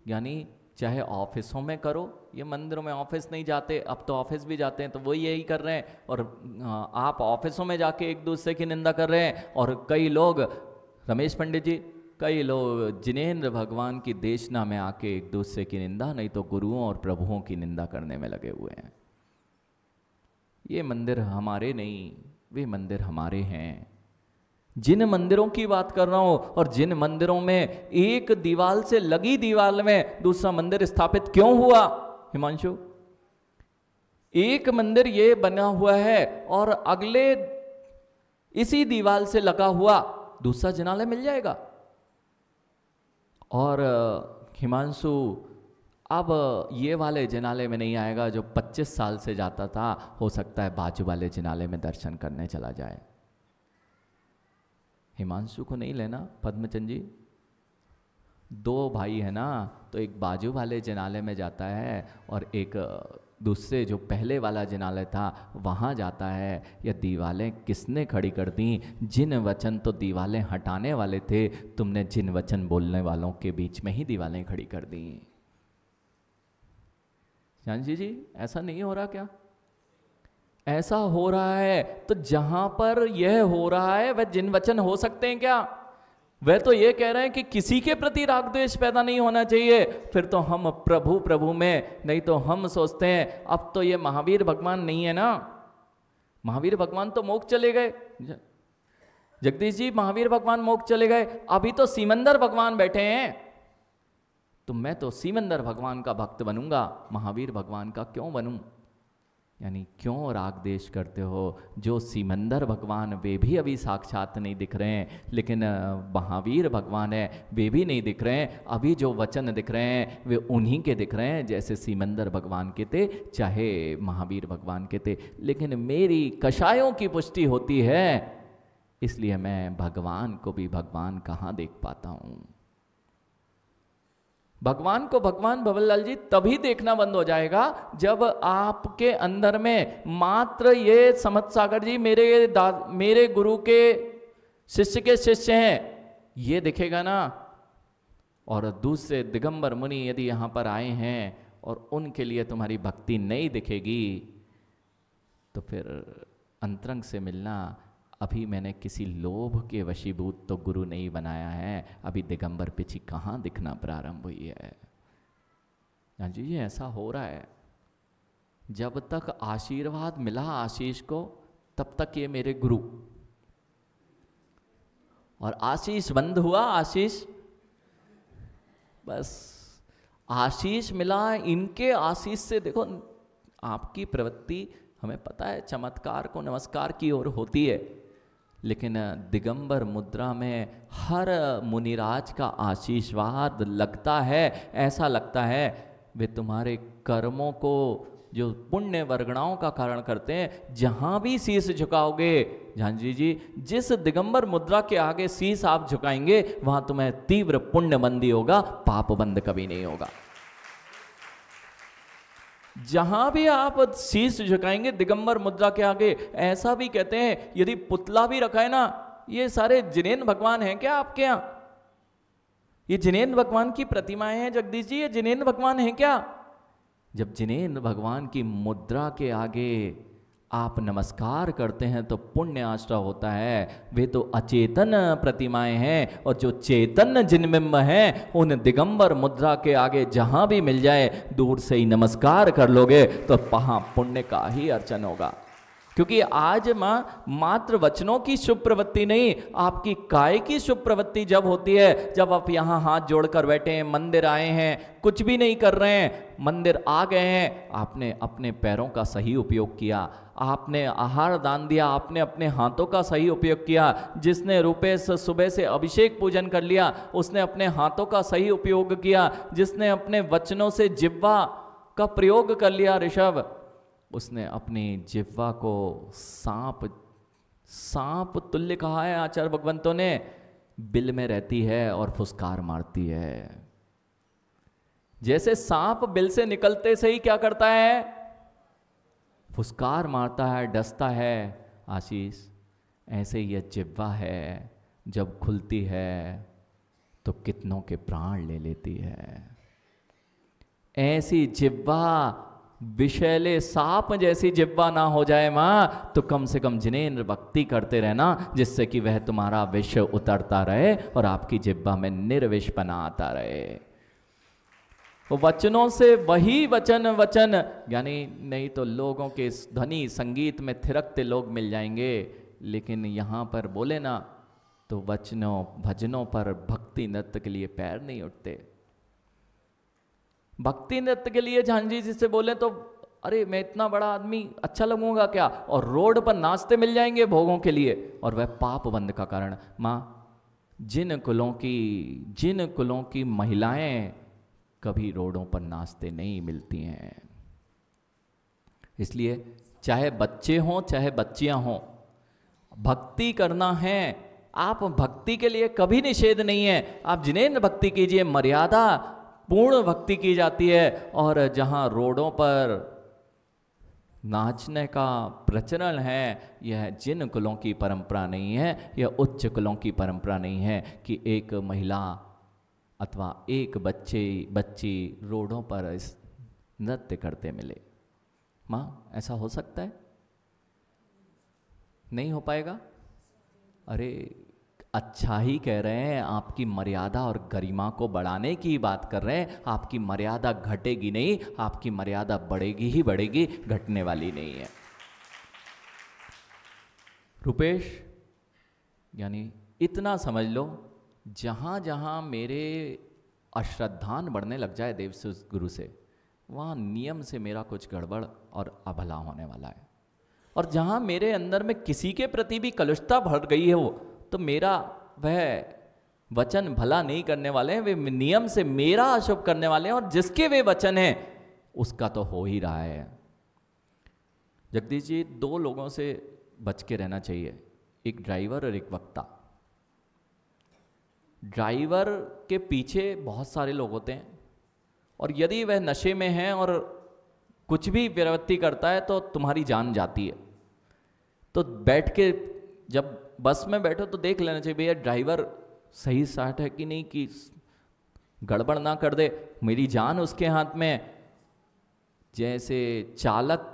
यानी चाहे ऑफिसों में करो, ये मंदिरों में ऑफिस नहीं जाते, अब तो ऑफिस भी जाते हैं, तो वो यही कर रहे हैं। और आप ऑफिसों में जाके एक दूसरे की निंदा कर रहे हैं। और कई लोग, रमेश पंडित जी, कई लोग जिनेंद्र भगवान की देशना में आके एक दूसरे की निंदा, नहीं तो गुरुओं और प्रभुओं की निंदा करने में लगे हुए हैं। ये मंदिर हमारे नहीं, वे मंदिर हमारे हैं। जिन मंदिरों की बात कर रहा हूं, और जिन मंदिरों में एक दीवार से लगी दीवार में दूसरा मंदिर स्थापित क्यों हुआ हिमांशु? एक मंदिर ये बना हुआ है और अगले इसी दीवार से लगा हुआ दूसरा जिनालय मिल जाएगा। और हिमांशु अब ये वाले जिनालय में नहीं आएगा जो 25 साल से जाता था, हो सकता है बाजू वाले जिनालय में दर्शन करने चला जाए। हिमांशु को नहीं लेना पद्मचंद जी, 2 भाई है ना, तो एक बाजू वाले जिनालय में जाता है और एक दूसरे जो पहले वाला जिनालय था वहाँ जाता है। या दीवालें किसने खड़ी कर दी? जिन वचन तो दीवालें हटाने वाले थे, तुमने जिन वचन बोलने वालों के बीच में ही दीवालें खड़ी कर दी। जानजी जी, ऐसा नहीं हो रहा क्या? ऐसा हो रहा है। तो जहां पर यह हो रहा है वह जिन वचन हो सकते हैं क्या? वह तो ये कह रहे हैं कि किसी के प्रति राग द्वेष पैदा नहीं होना चाहिए। फिर तो हम प्रभु प्रभु में, नहीं तो हम सोचते हैं अब तो ये महावीर भगवान नहीं है ना, महावीर भगवान तो मोक्ष चले गए। जगदीश जी, महावीर भगवान मोक्ष चले गए, अभी तो सीमंदर भगवान बैठे हैं, तो मैं तो सीमंदर भगवान का भक्त बनूंगा, महावीर भगवान का क्यों बनूं? यानी क्यों राग देश करते हो? जो सीमंदर भगवान वे भी अभी साक्षात नहीं दिख रहे हैं, लेकिन महावीर भगवान है वे भी नहीं दिख रहे हैं। अभी जो वचन दिख रहे हैं वे उन्हीं के दिख रहे हैं, जैसे सीमंदर भगवान के थे, चाहे महावीर भगवान के थे। लेकिन मेरी कषायों की पुष्टि होती है, इसलिए मैं भगवान को भी भगवान कहाँ देख पाता हूँ। भगवान को भगवान भवनलाल जी तभी देखना बंद हो जाएगा जब आपके अंदर में मात्र ये समझ सागर जी मेरे गुरु के शिष्य के शिष्य हैं ये दिखेगा ना। और दूसरे दिगंबर मुनि यदि यहाँ पर आए हैं और उनके लिए तुम्हारी भक्ति नहीं दिखेगी, तो फिर अंतरंग से मिलना। अभी मैंने किसी लोभ के वशीभूत तो गुरु नहीं बनाया है, अभी दिगंबर पिछी कहाँ दिखना प्रारंभ हुई है। हाँ जी, ये ऐसा हो रहा है। जब तक आशीर्वाद मिला आशीष को, तब तक ये मेरे गुरु, और आशीष बंद हुआ, आशीष बस आशीष मिला, इनके आशीष से देखो आपकी प्रवृत्ति हमें पता है चमत्कार को नमस्कार की ओर होती है, लेकिन दिगंबर मुद्रा में हर मुनिराज का आशीर्वाद लगता है। ऐसा लगता है वे तुम्हारे कर्मों को, जो पुण्य वर्गणाओं का कारण करते हैं, जहां भी शीश झुकाओगे, झांझी जी, जिस दिगंबर मुद्रा के आगे शीश आप झुकाएंगे वहां तुम्हें तीव्र पुण्य बंदी होगा, पाप बंद कभी नहीं होगा। जहां भी आप शीश झुकाएंगे दिगंबर मुद्रा के आगे, ऐसा भी कहते हैं यदि पुतला भी रखा है ना, ये सारे जिनेन्द्र भगवान हैं क्या आपके यहां? ये जिनेन्द्र भगवान की प्रतिमाएं हैं जगदीश जी, ये जिनेन्द्र भगवान हैं क्या? जब जिनेन्द्र भगवान की मुद्रा के आगे आप नमस्कार करते हैं तो पुण्य आश्रय होता है। वे तो अचेतन प्रतिमाएं हैं, और जो चेतन जिनबिंब हैं उन दिगंबर मुद्रा के आगे जहां भी मिल जाए दूर से ही नमस्कार कर लोगे तो वहां पुण्य का ही अर्चन होगा। क्योंकि आज माँ मात्र वचनों की शुभ प्रवृत्ति नहीं, आपकी काय की शुभ प्रवृत्ति जब होती है, जब आप यहाँ हाथ जोड़कर बैठे हैं, मंदिर आए हैं, कुछ भी नहीं कर रहे हैं, मंदिर आ गए हैं, आपने अपने पैरों का सही उपयोग किया, आपने आहार दान दिया, आपने अपने हाथों का सही उपयोग किया। जिसने रुपए से सुबह से अभिषेक पूजन कर लिया उसने अपने हाथों का सही उपयोग किया। जिसने अपने वचनों से जिह्वा का प्रयोग कर लिया ऋषभ, उसने अपनी जिह्वा को सांप तुल्य कहा है आचार्य भगवंतों ने। बिल में रहती है और फुसकार मारती है। जैसे सांप बिल से निकलते से ही क्या करता है? फुसकार मारता है, डसता है। आशीष, ऐसे यह जिह्वा है, जब खुलती है तो कितनों के प्राण ले लेती है। ऐसी जिह्वा, विषैले सांप जैसी जिह्वा ना हो जाए माँ, तो कम से कम जिनेन्द्र भक्ति करते रहना, जिससे कि वह तुम्हारा विष उतरता रहे और आपकी जिह्वा में निर्विषपना आता रहे। वो वचनों से वही वचन, यानी नहीं तो लोगों के ध्वनि संगीत में थिरकते लोग मिल जाएंगे, लेकिन यहाँ पर बोले ना तो वचनों भजनों पर भक्ति नृत्य के लिए पैर नहीं उठते। भक्ति नृत्य के लिए झांझी जी से बोले तो अरे मैं इतना बड़ा आदमी अच्छा लगूंगा क्या, और रोड पर नाचते मिल जाएंगे भोगों के लिए, और वह पाप बंद का कारण। माँ, जिन कुलों की महिलाएं कभी रोडों पर नाचते नहीं मिलती हैं। इसलिए चाहे बच्चे हों चाहे बच्चियां हों, भक्ति करना है। आप भक्ति के लिए कभी निषेध नहीं है, आप जिनेन्द्र भक्ति कीजिए, मर्यादा पूर्ण भक्ति की जाती है। और जहां रोडों पर नाचने का प्रचलन है, यह जिन कुलों की परंपरा नहीं है, यह उच्च कुलों की परंपरा नहीं है कि एक महिला अथवा एक बच्ची रोडों पर इस नृत्य करते मिले। माँ, ऐसा हो सकता है? नहीं हो पाएगा। अरे अच्छा ही कह रहे हैं, आपकी मर्यादा और गरिमा को बढ़ाने की बात कर रहे हैं। आपकी मर्यादा घटेगी नहीं, आपकी मर्यादा बढ़ेगी ही बढ़ेगी, घटने वाली नहीं है। रुपेश, यानी इतना समझ लो, जहाँ जहाँ मेरे अश्रद्धान बढ़ने लग जाए देव से गुरु से, वहाँ नियम से मेरा कुछ गड़बड़ और अभला होने वाला है। और जहाँ मेरे अंदर में किसी के प्रति भी कलुषता भर गई हो, तो मेरा वह वचन भला नहीं करने वाले हैं, वे नियम से मेरा अशुभ करने वाले हैं, और जिसके वे वचन हैं उसका तो हो ही रहा है। जगदीश जी, दो लोगों से बच के रहना चाहिए, एक ड्राइवर और एक वक्ता। ड्राइवर के पीछे बहुत सारे लोग होते हैं, और यदि वह नशे में है और कुछ भी प्रवृत्ति करता है तो तुम्हारी जान जाती है। तो बैठ के जब बस में बैठो तो देख लेना चाहिए भैया ड्राइवर सही साठ है कि नहीं, कि गड़बड़ ना कर दे, मेरी जान उसके हाथ में है। जैसे चालक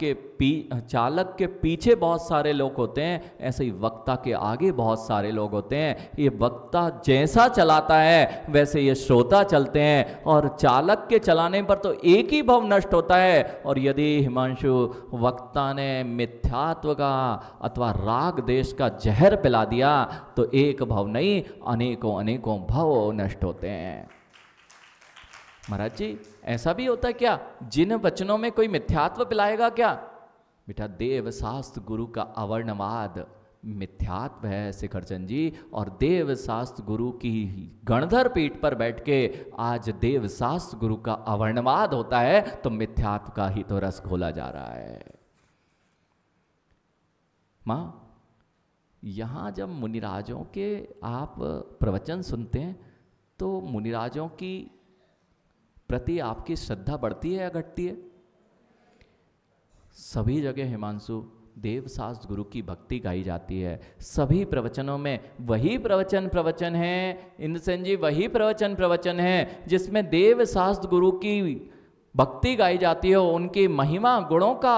के पीछे बहुत सारे लोग होते हैं, ऐसे ही वक्ता के आगे बहुत सारे लोग होते हैं। ये वक्ता जैसा चलाता है वैसे ये श्रोता चलते हैं, और चालक के चलाने पर तो एक ही भव नष्ट होता है। और यदि हिमांशु वक्ता ने मिथ्यात्व का अथवा राग देश का जहर पिला दिया तो एक भव नहीं, अनेकों अनेकों भव नष्ट होते हैं। महाराज जी, ऐसा भी होता है क्या? जिन वचनों में कोई मिथ्यात्व पिलाएगा क्या, बेटा देव शास्त्र गुरु का अवर्णवाद मिथ्यात्व है शिखरचंद जी, और देव शास्त्र गुरु की गणधर पीठ पर बैठ के आज देव शास्त्र गुरु का अवर्णवाद होता है, तो मिथ्यात्व का ही तो रस घोला जा रहा है। मां, यहां जब मुनिराजों के आप प्रवचन सुनते हैं तो मुनिराजों की प्रति आपकी श्रद्धा बढ़ती है या घटती है? सभी जगह हिमांशु देव शास्त्र गुरु की भक्ति गाई जाती है, सभी प्रवचनों में वही प्रवचन है इंद्रसेन जी, वही प्रवचन है जिसमें देव शास्त्र गुरु की भक्ति गाई जाती है, उनकी महिमा गुणों का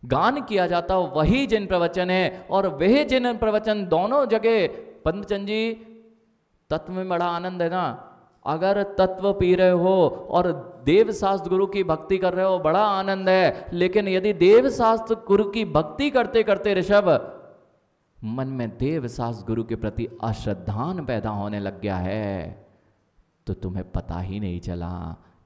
गान किया जाता हो, वही जिन प्रवचन है। और वह जिन प्रवचन दोनों जगह पंतचंद जी, तत्व में बड़ा आनंद है ना, अगर तत्व पी रहे हो और देव शास्त्र गुरु की भक्ति कर रहे हो बड़ा आनंद है, लेकिन यदि देव शास्त्र गुरु की भक्ति करते करते ऋषभ मन में देव शास्त्र गुरु के प्रति अश्रद्धान पैदा होने लग गया है, तो तुम्हें पता ही नहीं चला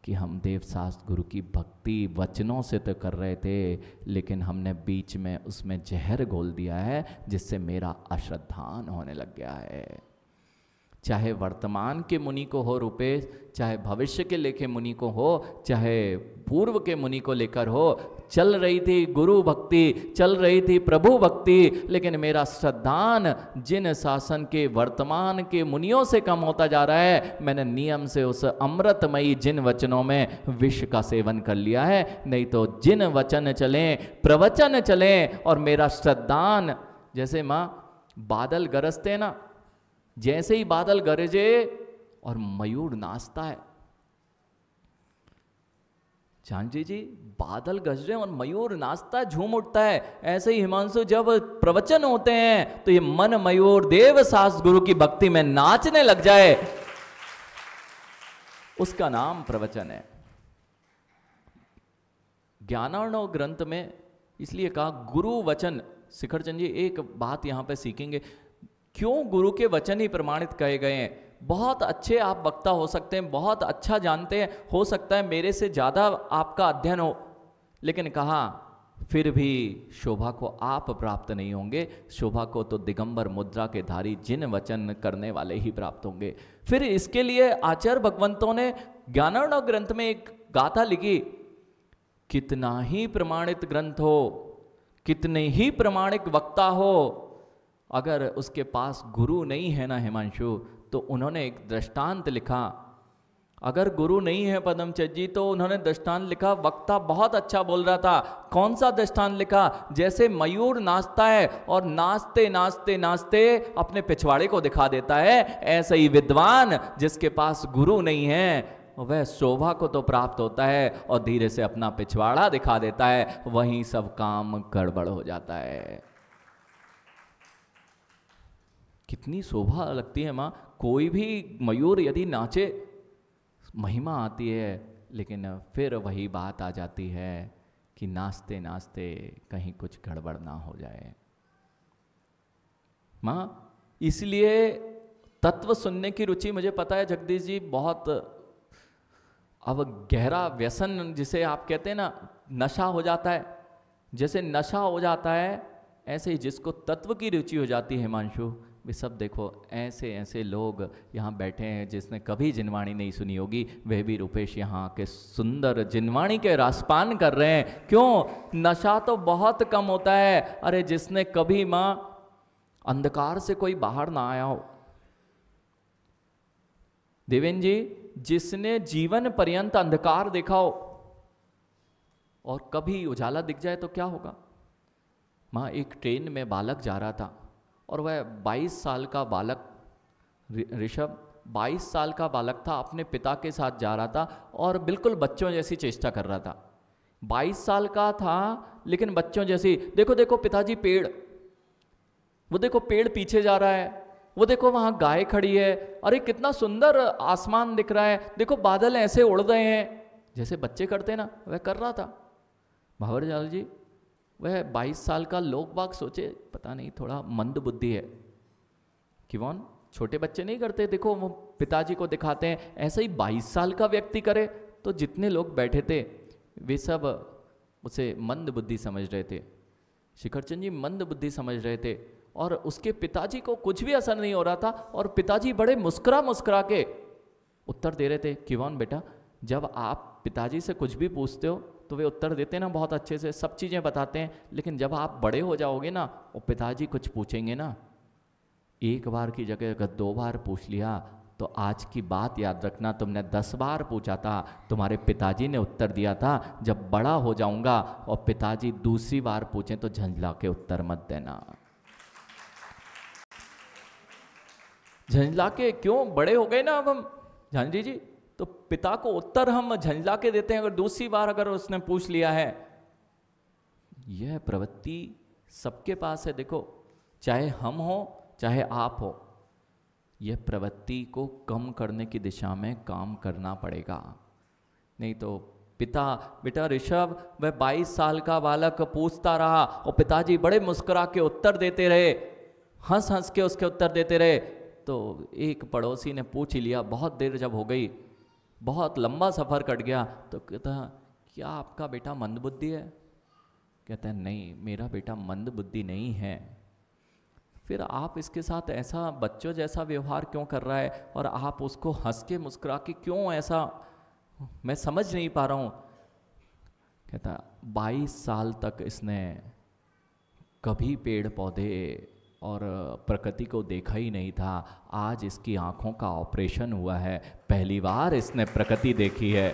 कि हम देव शास्त्र गुरु की भक्ति वचनों से तो कर रहे थे, लेकिन हमने बीच में उसमें जहर घोल दिया है जिससे मेरा अश्रद्धान होने लग गया है। चाहे वर्तमान के मुनि को हो रुपेश, चाहे भविष्य के लेके मुनि को हो, चाहे पूर्व के मुनि को लेकर हो, चल रही थी गुरु भक्ति, चल रही थी प्रभु भक्ति, लेकिन मेरा श्रद्धान जिन शासन के वर्तमान के मुनियों से कम होता जा रहा है, मैंने नियम से उस अमृतमयी जिन वचनों में विष का सेवन कर लिया है। नहीं तो जिन वचन चलें, प्रवचन चलें, और मेरा श्रद्धान, जैसे माँ बादल गरजते ना, जैसे ही बादल गरजे और मयूर नाचता है, जानजी जी बादल गरजे और मयूर नाचता है, झूम उठता है, ऐसे ही हिमांशु जब प्रवचन होते हैं तो ये मन मयूर देव शास्त्र गुरु की भक्ति में नाचने लग जाए, उसका नाम प्रवचन है। ज्ञानार्णव ग्रंथ में इसलिए कहा गुरु वचन। शिखरचंद जी एक बात यहां पे सीखेंगे, क्यों गुरु के वचन ही प्रमाणित कहे गए हैं। बहुत अच्छे आप वक्ता हो सकते हैं, बहुत अच्छा जानते हैं, हो सकता है मेरे से ज़्यादा आपका अध्ययन हो, लेकिन कहा फिर भी शोभा को आप प्राप्त नहीं होंगे, शोभा को तो दिगंबर मुद्रा के धारी जिन वचन करने वाले ही प्राप्त होंगे। फिर इसके लिए आचार्य भगवंतों ने ज्ञानार्णव ग्रंथ में एक गाथा लिखी, कितना ही प्रमाणित ग्रंथ हो, कितने ही प्रमाणिक वक्ता हो, अगर उसके पास गुरु नहीं है ना हिमांशु, तो उन्होंने एक दृष्टांत लिखा। अगर गुरु नहीं है पदमचंद जी, तो उन्होंने दृष्टांत लिखा, वक्ता बहुत अच्छा बोल रहा था। कौन सा दृष्टांत लिखा? जैसे मयूर नाचता है और नाचते नाचते नाचते अपने पिछवाड़े को दिखा देता है, ऐसे ही विद्वान जिसके पास गुरु नहीं है वह शोभा को तो प्राप्त होता है और धीरे से अपना पिछवाड़ा दिखा देता है, वहीं सब काम गड़बड़ हो जाता है। कितनी शोभा लगती है माँ, कोई भी मयूर यदि नाचे महिमा आती है, लेकिन फिर वही बात आ जाती है कि नाचते नाचते कहीं कुछ गड़बड़ ना हो जाए। माँ इसलिए तत्व सुनने की रुचि, मुझे पता है जगदीश जी बहुत अब गहरा व्यसन जिसे आप कहते हैं ना, नशा हो जाता है, जैसे नशा हो जाता है ऐसे ही जिसको तत्व की रुचि हो जाती है हिमांशु, वे सब देखो ऐसे ऐसे लोग यहाँ बैठे हैं जिसने कभी जिनवाणी नहीं सुनी होगी, वह भी रुपेश यहाँ के सुंदर जिनवाणी के रासपान कर रहे हैं। क्यों? नशा तो बहुत कम होता है। अरे जिसने कभी माँ अंधकार से कोई बाहर ना आया हो, देवेंद्र जी जिसने जीवन पर्यंत अंधकार देखा हो और कभी उजाला दिख जाए तो क्या होगा। माँ एक ट्रेन में बालक जा रहा था और वह 22 साल का बालक, ऋषभ 22 साल का बालक था, अपने पिता के साथ जा रहा था और बिल्कुल बच्चों जैसी चेष्टा कर रहा था। 22 साल का था लेकिन बच्चों जैसी, देखो देखो पिताजी पेड़, वो देखो पेड़ पीछे जा रहा है, वो देखो वहां गाय खड़ी है, अरे कितना सुंदर आसमान दिख रहा है, देखो बादल ऐसे उड़ रहे हैं, जैसे बच्चे करते ना वह कर रहा था। भावरजाल जी वह 22 साल का लोग बाग सोचे पता नहीं थोड़ा मंद बुद्धि है कि कौन छोटे बच्चे नहीं करते, देखो वो पिताजी को दिखाते हैं, ऐसा ही 22 साल का व्यक्ति करे। तो जितने लोग बैठे थे वे सब उसे मंद बुद्धि समझ रहे थे, शिखरचंद जी मंद बुद्धि समझ रहे थे, और उसके पिताजी को कुछ भी असर नहीं हो रहा था, और पिताजी बड़े मुस्कुरा मुस्कुरा के उत्तर दे रहे थे। किवान बेटा, जब आप पिताजी से कुछ भी पूछते हो तो वे उत्तर देते हैं ना बहुत अच्छे से, सब चीज़ें बताते हैं, लेकिन जब आप बड़े हो जाओगे ना और पिताजी कुछ पूछेंगे ना, एक बार की जगह अगर 2 बार पूछ लिया तो आज की बात याद रखना, तुमने 10 बार पूछा था, तुम्हारे पिताजी ने उत्तर दिया था। जब बड़ा हो जाऊंगा और पिताजी दूसरी बार पूछें तो झंझला के उत्तर मत देना। झंझला के क्यों, बड़े हो गए ना अब हम झांझरी जी, तो पिता को उत्तर हम झंझला के देते हैं अगर दूसरी बार अगर उसने पूछ लिया है। यह प्रवृत्ति सबके पास है, देखो, चाहे हम हो चाहे आप हो, यह प्रवृत्ति को कम करने की दिशा में काम करना पड़ेगा। नहीं तो पिता, बेटा ऋषभ, वह 22 साल का बालक पूछता रहा और पिताजी बड़े मुस्कुरा के उत्तर देते रहे, हंस हंस के उसके उत्तर देते रहे। तो एक पड़ोसी ने पूछ ही लिया, बहुत देर जब हो गई, बहुत लंबा सफ़र कट गया, तो कहता क्या आपका बेटा मंदबुद्धि है? कहता है नहीं, मेरा बेटा मंदबुद्धि नहीं है। फिर आप इसके साथ ऐसा बच्चों जैसा व्यवहार क्यों कर रहा है, और आप उसको हंस के मुस्कुरा के क्यों ऐसा, मैं समझ नहीं पा रहा हूँ। कहता 22 साल तक इसने कभी पेड़ पौधे और प्रकृति को देखा ही नहीं था, आज इसकी आंखों का ऑपरेशन हुआ है, पहली बार इसने प्रकृति देखी है,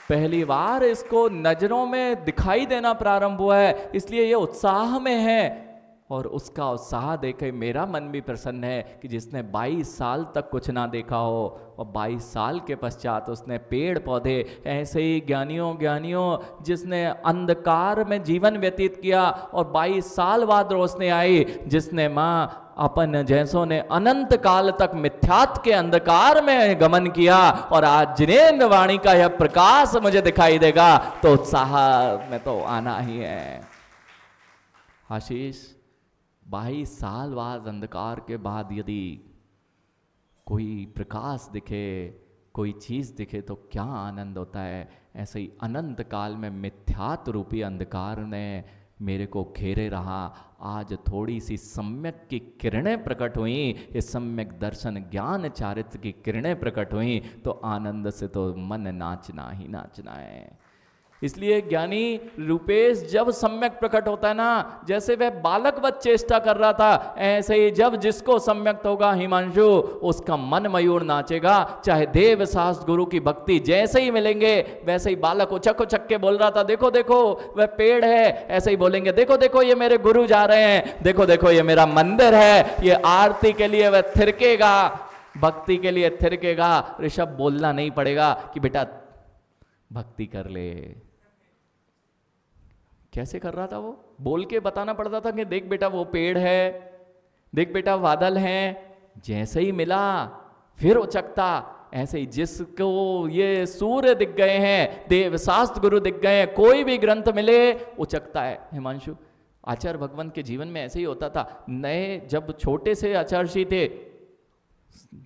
पहली बार इसको नजरों में दिखाई देना प्रारंभ हुआ है, इसलिए ये उत्साह में है। और उसका उत्साह देखे मेरा मन भी प्रसन्न है कि जिसने 22 साल तक कुछ ना देखा हो और 22 साल के पश्चात उसने पेड़ पौधे, ऐसे ही ज्ञानियों जिसने अंधकार में जीवन व्यतीत किया और 22 साल बाद रोशनी आई, जिसने माँ अपन जैसों ने अनंत काल तक मिथ्यात्व के अंधकार में गमन किया, और आज जिनेंद्र वाणी का यह प्रकाश मुझे दिखाई देगा, तो उत्साह में तो आना ही है। आशीष, 22 साल बाद अंधकार के बाद यदि कोई प्रकाश दिखे, कोई चीज़ दिखे तो क्या आनंद होता है। ऐसे ही अनंत काल में मिथ्यात्व रूपी अंधकार ने मेरे को घेरे रहा, आज थोड़ी सी सम्यक की किरणें प्रकट हुई, ये सम्यक दर्शन ज्ञान चारित्र की किरणें प्रकट हुई, तो आनंद से तो मन नाचना ही नाचना है। इसलिए ज्ञानी रूपेश जब सम्यक प्रकट होता है ना, जैसे वह बालक वत चेष्टा कर रहा था, ऐसे ही जब जिसको सम्यक होगा हिमांशु, उसका मन मयूर नाचेगा। चाहे देव शास्त्र गुरु की भक्ति जैसे ही मिलेंगे, वैसे ही बालक उचक उचक के बोल रहा था, देखो देखो वह पेड़ है, ऐसे ही बोलेंगे देखो देखो ये मेरे गुरु जा रहे हैं, देखो देखो ये मेरा मंदिर है, ये आरती के लिए वह थिरकेगा, भक्ति के लिए थिरकेगा। ऋषभ बोलना नहीं पड़ेगा कि बेटा भक्ति कर ले। कैसे कर रहा था वो? बोल के बताना पड़ता था कि देख बेटा वो पेड़ है, देख बेटा बादल हैं। जैसे ही मिला फिर उचकता। ऐसे ही जिसको ये सूर्य दिख गए हैं, देव शास्त्र गुरु दिख गए हैं, कोई भी ग्रंथ मिले उचकता है। हिमांशु, आचार्य भगवान के जीवन में ऐसे ही होता था। नए जब छोटे से आचार्य जी थे,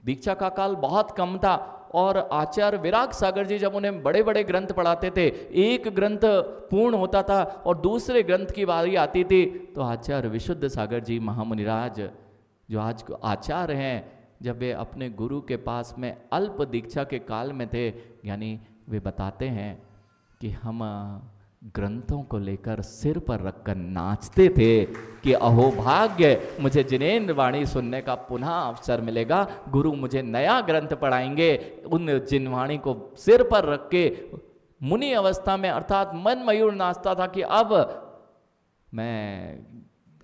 दीक्षा का काल बहुत कम था, और आचार्य विराग सागर जी जब उन्हें बड़े बड़े ग्रंथ पढ़ाते थे, एक ग्रंथ पूर्ण होता था और दूसरे ग्रंथ की बारी आती थी, तो आचार्य विशुद्ध सागर जी महामुनिराज जो आज आचार्य हैं, जब वे अपने गुरु के पास में अल्प दीक्षा के काल में थे, यानी वे बताते हैं कि हम ग्रंथों को लेकर सिर पर रखकर नाचते थे कि अहो भाग्य, मुझे जिनेंद्र वाणी सुनने का पुनः अवसर मिलेगा, गुरु मुझे नया ग्रंथ पढ़ाएंगे। उन जिनवाणी को सिर पर रख के मुनि अवस्था में अर्थात मन मयूर नाचता था कि अब मैं,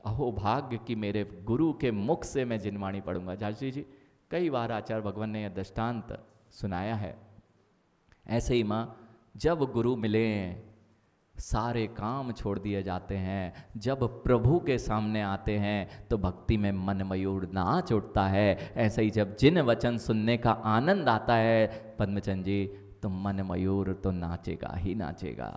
अहो भाग्य कि मेरे गुरु के मुख से मैं जिनवाणी पढ़ूंगा। झांसी जी, कई बार आचार्य भगवान ने यह दृष्टांत सुनाया है। ऐसे ही माँ, जब गुरु मिले सारे काम छोड़ दिए जाते हैं, जब प्रभु के सामने आते हैं तो भक्ति में मन मयूर नाच उठता है। ऐसे ही जब जिन वचन सुनने का आनंद आता है पद्मचंद जी, तो मन मयूर तो नाचेगा ही नाचेगा।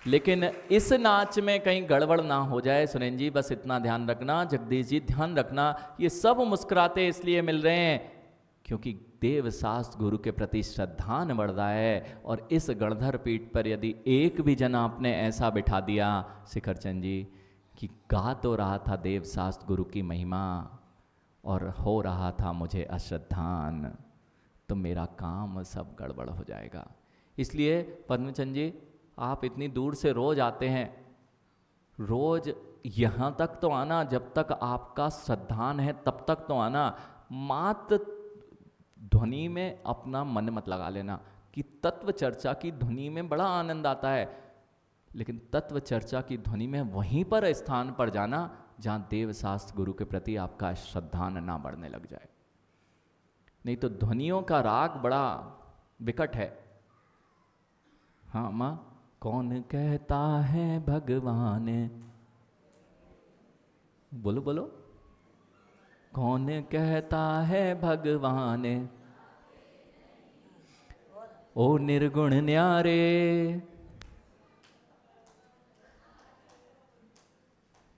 लेकिन इस नाच में कहीं गड़बड़ ना हो जाए सुरेंद्र जी, बस इतना ध्यान रखना। जगदीश जी ध्यान रखना, ये सब मुस्कुराते इसलिए मिल रहे हैं क्योंकि देवशास्त्र गुरु के प्रति श्रद्धा न बढ़ रहा है। और इस गणधर पीठ पर यदि एक भी जना आपने ऐसा बिठा दिया शिखरचंद जी कि गा तो रहा था देवशास्त्र गुरु की महिमा और हो रहा था मुझे अश्रद्धान, तो मेरा काम सब गड़बड़ हो जाएगा। इसलिए पद्मचंद जी आप इतनी दूर से रोज आते हैं, रोज यहाँ तक तो आना, जब तक आपका श्रद्धान है तब तक तो आना। मात्र ध्वनि में अपना मन मत लगा लेना कि तत्व चर्चा की ध्वनि में बड़ा आनंद आता है, लेकिन तत्व चर्चा की ध्वनि में वहीं पर स्थान पर जाना जहाँ देवशास्त्र गुरु के प्रति आपका श्रद्धान ना बढ़ने लग जाए। नहीं तो ध्वनियों का राग बड़ा विकट है। हाँ माँ, कौन कहता है भगवान, बोलो बोलो, कौन कहता है भगवान, ओ निर्गुण न्यारे।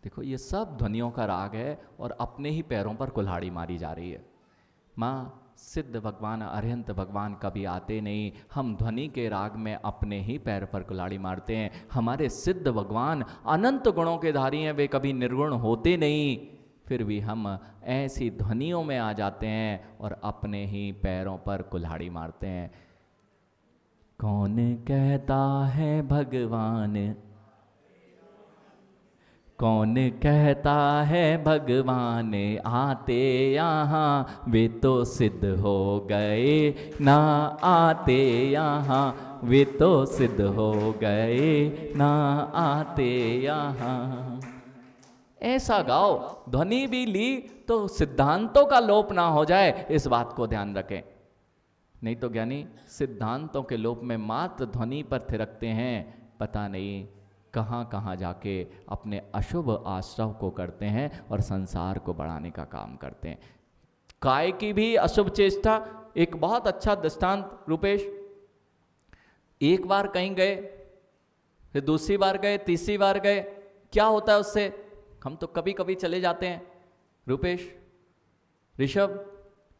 देखो ये सब ध्वनियों का राग है और अपने ही पैरों पर कुल्हाड़ी मारी जा रही है। माँ, सिद्ध भगवान अरिहंत भगवान कभी आते नहीं, हम ध्वनि के राग में अपने ही पैर पर कुल्हाड़ी मारते हैं। हमारे सिद्ध भगवान अनंत गुणों के धारी हैं, वे कभी निर्गुण होते नहीं, फिर भी हम ऐसी ध्वनियों में आ जाते हैं और अपने ही पैरों पर कुल्हाड़ी मारते हैं। कौन कहता है भगवान, कौन कहता है भगवान आते यहाँ, वे तो सिद्ध हो गए ना आते यहाँ, वे तो सिद्ध हो गए ना आते यहाँ। ऐसा गाओ, ध्वनि भी ली तो सिद्धांतों का लोप ना हो जाए, इस बात को ध्यान रखें। नहीं तो ज्ञानी सिद्धांतों के लोप में मात्र ध्वनि पर थिरकते हैं, पता नहीं कहाँ कहाँ जाके अपने अशुभ आश्रव को करते हैं और संसार को बढ़ाने का काम करते हैं। काय की भी अशुभ चेष्टा, एक बहुत अच्छा दृष्टांत रूपेश। एक बार कहीं गए, फिर दूसरी बार गए, तीसरी बार गए, क्या होता है उससे? हम तो कभी कभी चले जाते हैं। रूपेश, ऋषभ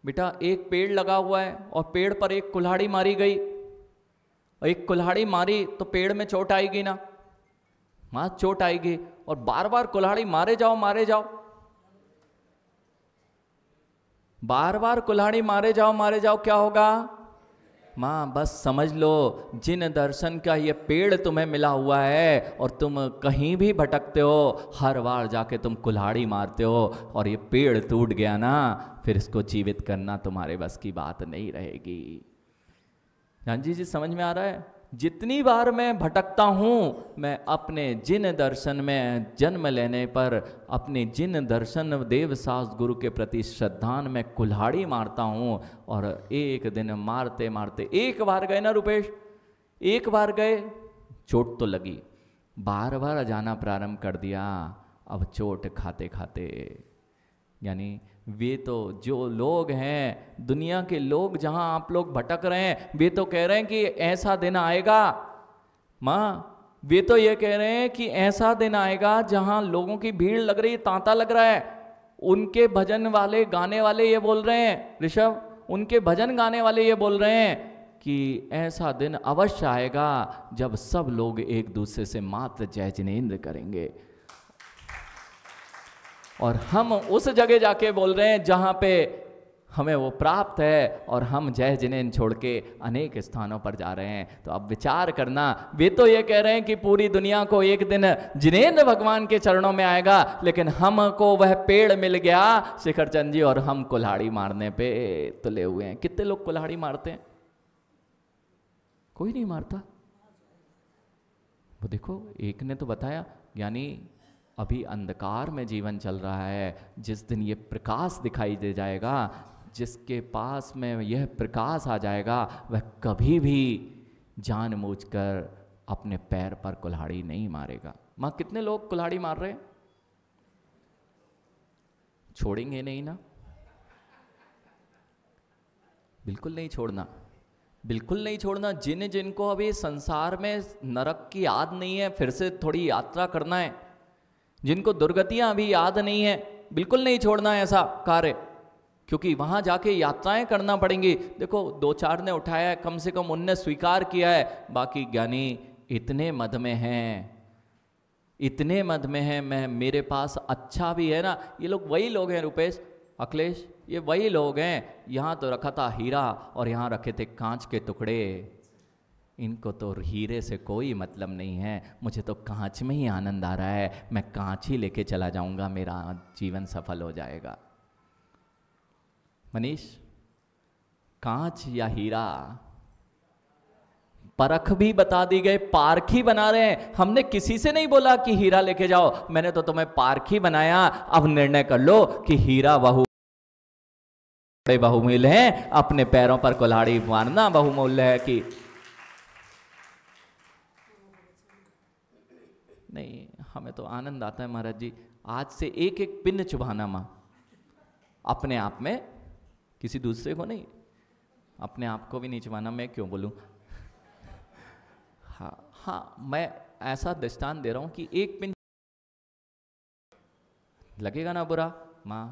बेटा, एक पेड़ लगा हुआ है और पेड़ पर एक कुल्हाड़ी मारी गई, और एक कुल्हाड़ी मारी तो पेड़ में चोट आएगी ना? मां, चोट आएगी। और बार बार कुल्हाड़ी मारे जाओ मारे जाओ, बार बार कुल्हाड़ी मारे जाओ, क्या होगा? मां, बस समझ लो, जिन दर्शन का ये पेड़ तुम्हें मिला हुआ है और तुम कहीं भी भटकते हो, हर बार जाके तुम कुल्हाड़ी मारते हो और ये पेड़ टूट गया ना, फिर इसको जीवित करना तुम्हारे बस की बात नहीं रहेगी। जानजी जी, समझ में आ रहा है? जितनी बार मैं भटकता हूँ, मैं अपने जिन दर्शन में जन्म लेने पर, अपने जिन दर्शन देवशास्त्र गुरु के प्रति श्रद्धान में कुल्हाड़ी मारता हूँ, और एक दिन मारते मारते, एक बार गए ना रूपेश, एक बार गए, चोट तो लगी, बार बार जाना प्रारंभ कर दिया, अब चोट खाते खाते, यानी वे तो जो लोग हैं, दुनिया के लोग, जहां आप लोग भटक रहे हैं, वे तो कह रहे हैं कि ऐसा दिन आएगा। माँ, वे तो ये कह रहे हैं कि ऐसा दिन आएगा जहां लोगों की भीड़ लग रही है, तांता लग रहा है। उनके भजन वाले, गाने वाले ये बोल रहे हैं, ऋषभ, उनके भजन गाने वाले ये बोल रहे हैं कि ऐसा दिन अवश्य आएगा जब सब लोग एक दूसरे से मात्र जय जिनेंद्र करेंगे। और हम उस जगह जाके बोल रहे हैं जहां पे हमें वो प्राप्त है, और हम जय जिनेंद्र छोड़ के अनेक स्थानों पर जा रहे हैं। तो अब विचार करना, वे तो ये कह रहे हैं कि पूरी दुनिया को एक दिन जिनेंद्र भगवान के चरणों में आएगा, लेकिन हमको वह पेड़ मिल गया शिखरचंद जी, और हम कुल्हाड़ी मारने पे तुले हुए हैं। कितने लोग कुल्हाड़ी मारते हैं? कोई नहीं मारता। वो देखो, एक ने तो बताया, यानी अभी अंधकार में जीवन चल रहा है, जिस दिन ये प्रकाश दिखाई दे जाएगा, जिसके पास में यह प्रकाश आ जाएगा, वह कभी भी जानबूझकर अपने पैर पर कुल्हाड़ी नहीं मारेगा। मां, कितने लोग कुल्हाड़ी मार रहे हैं? छोड़ेंगे नहीं ना? बिल्कुल नहीं छोड़ना, बिल्कुल नहीं छोड़ना। जिन जिनको अभी संसार में नरक की याद नहीं है, फिर से थोड़ी यात्रा करना है, जिनको दुर्गतियां अभी याद नहीं है, बिल्कुल नहीं छोड़ना है ऐसा कार्य। क्योंकि वहां जाके यात्राएं करना पड़ेंगी। देखो 2-4 ने उठाया है, कम से कम उनने स्वीकार किया है, बाकी ज्ञानी इतने मद में हैं, इतने मद में हैं। मैं मेरे पास अच्छा भी है ना, ये लोग वही लोग हैं रुपेश, अखिलेश, ये वही लोग हैं। यहाँ तो रखा था हीरा और यहाँ रखे थे कांच के टुकड़े। इनको तो हीरे से कोई मतलब नहीं है, मुझे तो कांच में ही आनंद आ रहा है, मैं कांच ही लेके चला जाऊंगा, मेरा जीवन सफल हो जाएगा। मनीष, कांच या हीरा? परख भी बता दी गई, पारखी बना रहे हैं। हमने किसी से नहीं बोला कि हीरा लेके जाओ, मैंने तो तुम्हें पारखी बनाया। अब निर्णय कर लो कि हीरा बहुमूल्य है, अपने पैरों पर कुल्हाड़ी मारना बहुमूल्य है कि नहीं। हमें तो आनंद आता है महाराज जी, आज से एक एक पिन चुभाना मां, अपने आप में, किसी दूसरे को नहीं, अपने आप को भी नहीं चुभाना। मैं क्यों बोलूं? हाँ, मैं ऐसा दृष्टांत दे रहा हूं कि एक पिन लगेगा ना बुरा मां,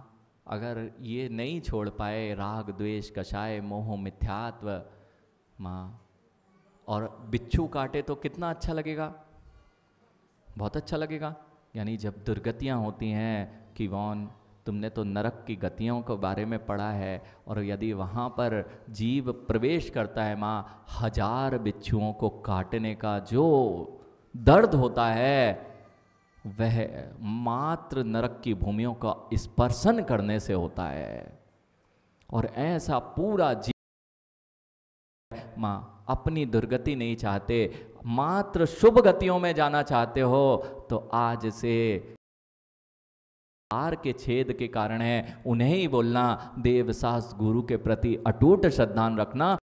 अगर ये नहीं छोड़ पाए राग द्वेष कषाय मोह मिथ्यात्व मां, और बिच्छू काटे तो कितना अच्छा लगेगा, बहुत अच्छा लगेगा। यानी जब दुर्गतियां होती हैं कि तुमने तो नरक की गतियों के बारे में पढ़ा है, और यदि वहाँ पर जीव प्रवेश करता है माँ, 1000 बिच्छुओं को काटने का जो दर्द होता है वह मात्र नरक की भूमियों का स्पर्शन करने से होता है। और ऐसा पूरा जीव माँ अपनी दुर्गति नहीं चाहते, मात्र शुभ गतियों में जाना चाहते हो, तो आज से आर के छेद के कारण है, उन्हें ही बोलना, देवशास्त्र गुरु के प्रति अटूट श्रद्धान रखना।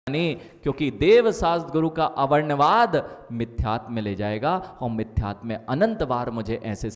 क्योंकि देवशास्त्र गुरु का अवर्णवाद मिथ्यात्व में ले जाएगा, और मिथ्यात्व में अनंत बार मुझे ऐसे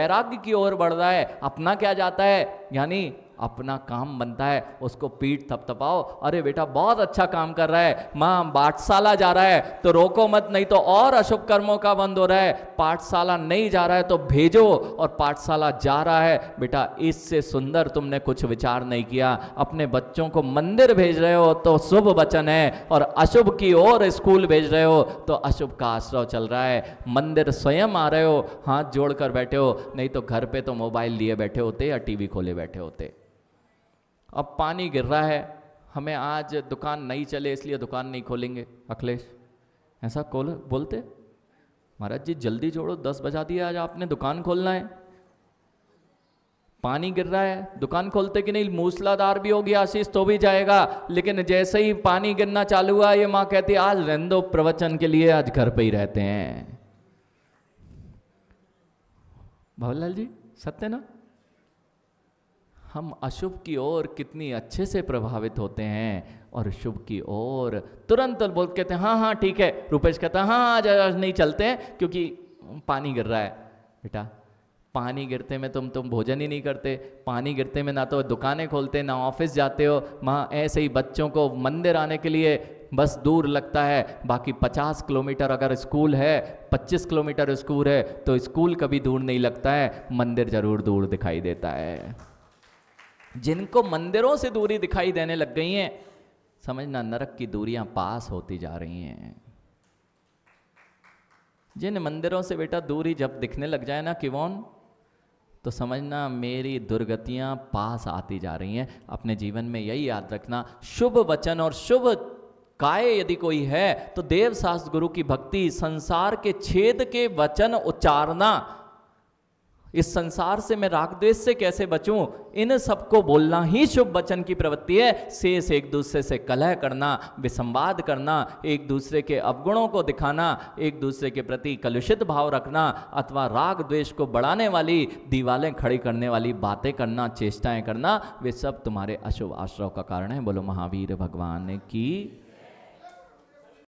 वैराग्य की ओर बढ़ रहा है। अपना क्या जाता है, यानी अपना काम बनता है, उसको पीठ थपथपाओ, अरे बेटा बहुत अच्छा काम कर रहा है, माँ पाठशाला जा रहा है तो रोको मत, नहीं तो और अशुभ कर्मों का बंद हो रहा है। पाठशाला नहीं जा रहा है तो भेजो, और पाठशाला जा रहा है, बेटा इससे सुंदर तुमने कुछ विचार नहीं किया। अपने बच्चों को मंदिर भेज रहे हो तो शुभ वचन है, और अशुभ की ओर स्कूल भेज रहे हो तो अशुभ का आश्रय चल रहा है। मंदिर स्वयं आ रहे हो, हाथ जोड़कर बैठे हो, नहीं तो घर पे तो मोबाइल लिए बैठे होते या टीवी खोले बैठे होते। अब पानी गिर रहा है, हमें आज दुकान नहीं चले इसलिए दुकान नहीं खोलेंगे, अखिलेश ऐसा बोलते? महाराज जी जल्दी जोड़ो, 10 बजा दिया, आज आपने दुकान खोलना है, पानी गिर रहा है, दुकान खोलते कि नहीं? मूसलाधार भी हो गया आशीष तो भी जाएगा, लेकिन जैसे ही पानी गिरना चालू हुआ, ये माँ कहती आज रहने दो प्रवचन के लिए, आज घर पे ही रहते हैं। भवरलाल जी सत्य ना? हम अशुभ की ओर कितनी अच्छे से प्रभावित होते हैं, और शुभ की ओर तुरंत बोल कहते हैं हाँ हाँ ठीक है। रुपेश कहता है हाँ आज नहीं चलते हैं क्योंकि पानी गिर रहा है। बेटा पानी गिरते में तुम भोजन ही नहीं करते, पानी गिरते में ना तो दुकानें खोलते ना ऑफिस जाते हो। वहाँ ऐसे ही बच्चों को मंदिर आने के लिए बस दूर लगता है, बाकी 50 किलोमीटर अगर स्कूल है, 25 किलोमीटर स्कूल है तो स्कूल कभी दूर नहीं लगता है, मंदिर जरूर दूर दिखाई देता है। जिनको मंदिरों से दूरी दिखाई देने लग गई हैं, समझना नरक की दूरियां पास होती जा रही हैं। जिन मंदिरों से बेटा दूरी जब दिखने लग जाए ना किवोन, तो समझना मेरी दुर्गतियां पास आती जा रही हैं। अपने जीवन में यही याद रखना, शुभ वचन और शुभ काय यदि कोई है तो देव शास्त्र गुरु की भक्ति, संसार के छेद के वचन उच्चारना, इस संसार से मैं राग द्वेष से कैसे बचूं, इन सबको बोलना ही शुभ वचन की प्रवृत्ति है। शेष एक दूसरे से कलह करना, विसंवाद करना, एक दूसरे के अवगुणों को दिखाना, एक दूसरे के प्रति कलुषित भाव रखना, अथवा राग द्वेष को बढ़ाने वाली दीवारें खड़ी करने वाली बातें करना, चेष्टाएं करना, वे सब तुम्हारे अशुभ आश्रय का कारण है। बोलो महावीर भगवान की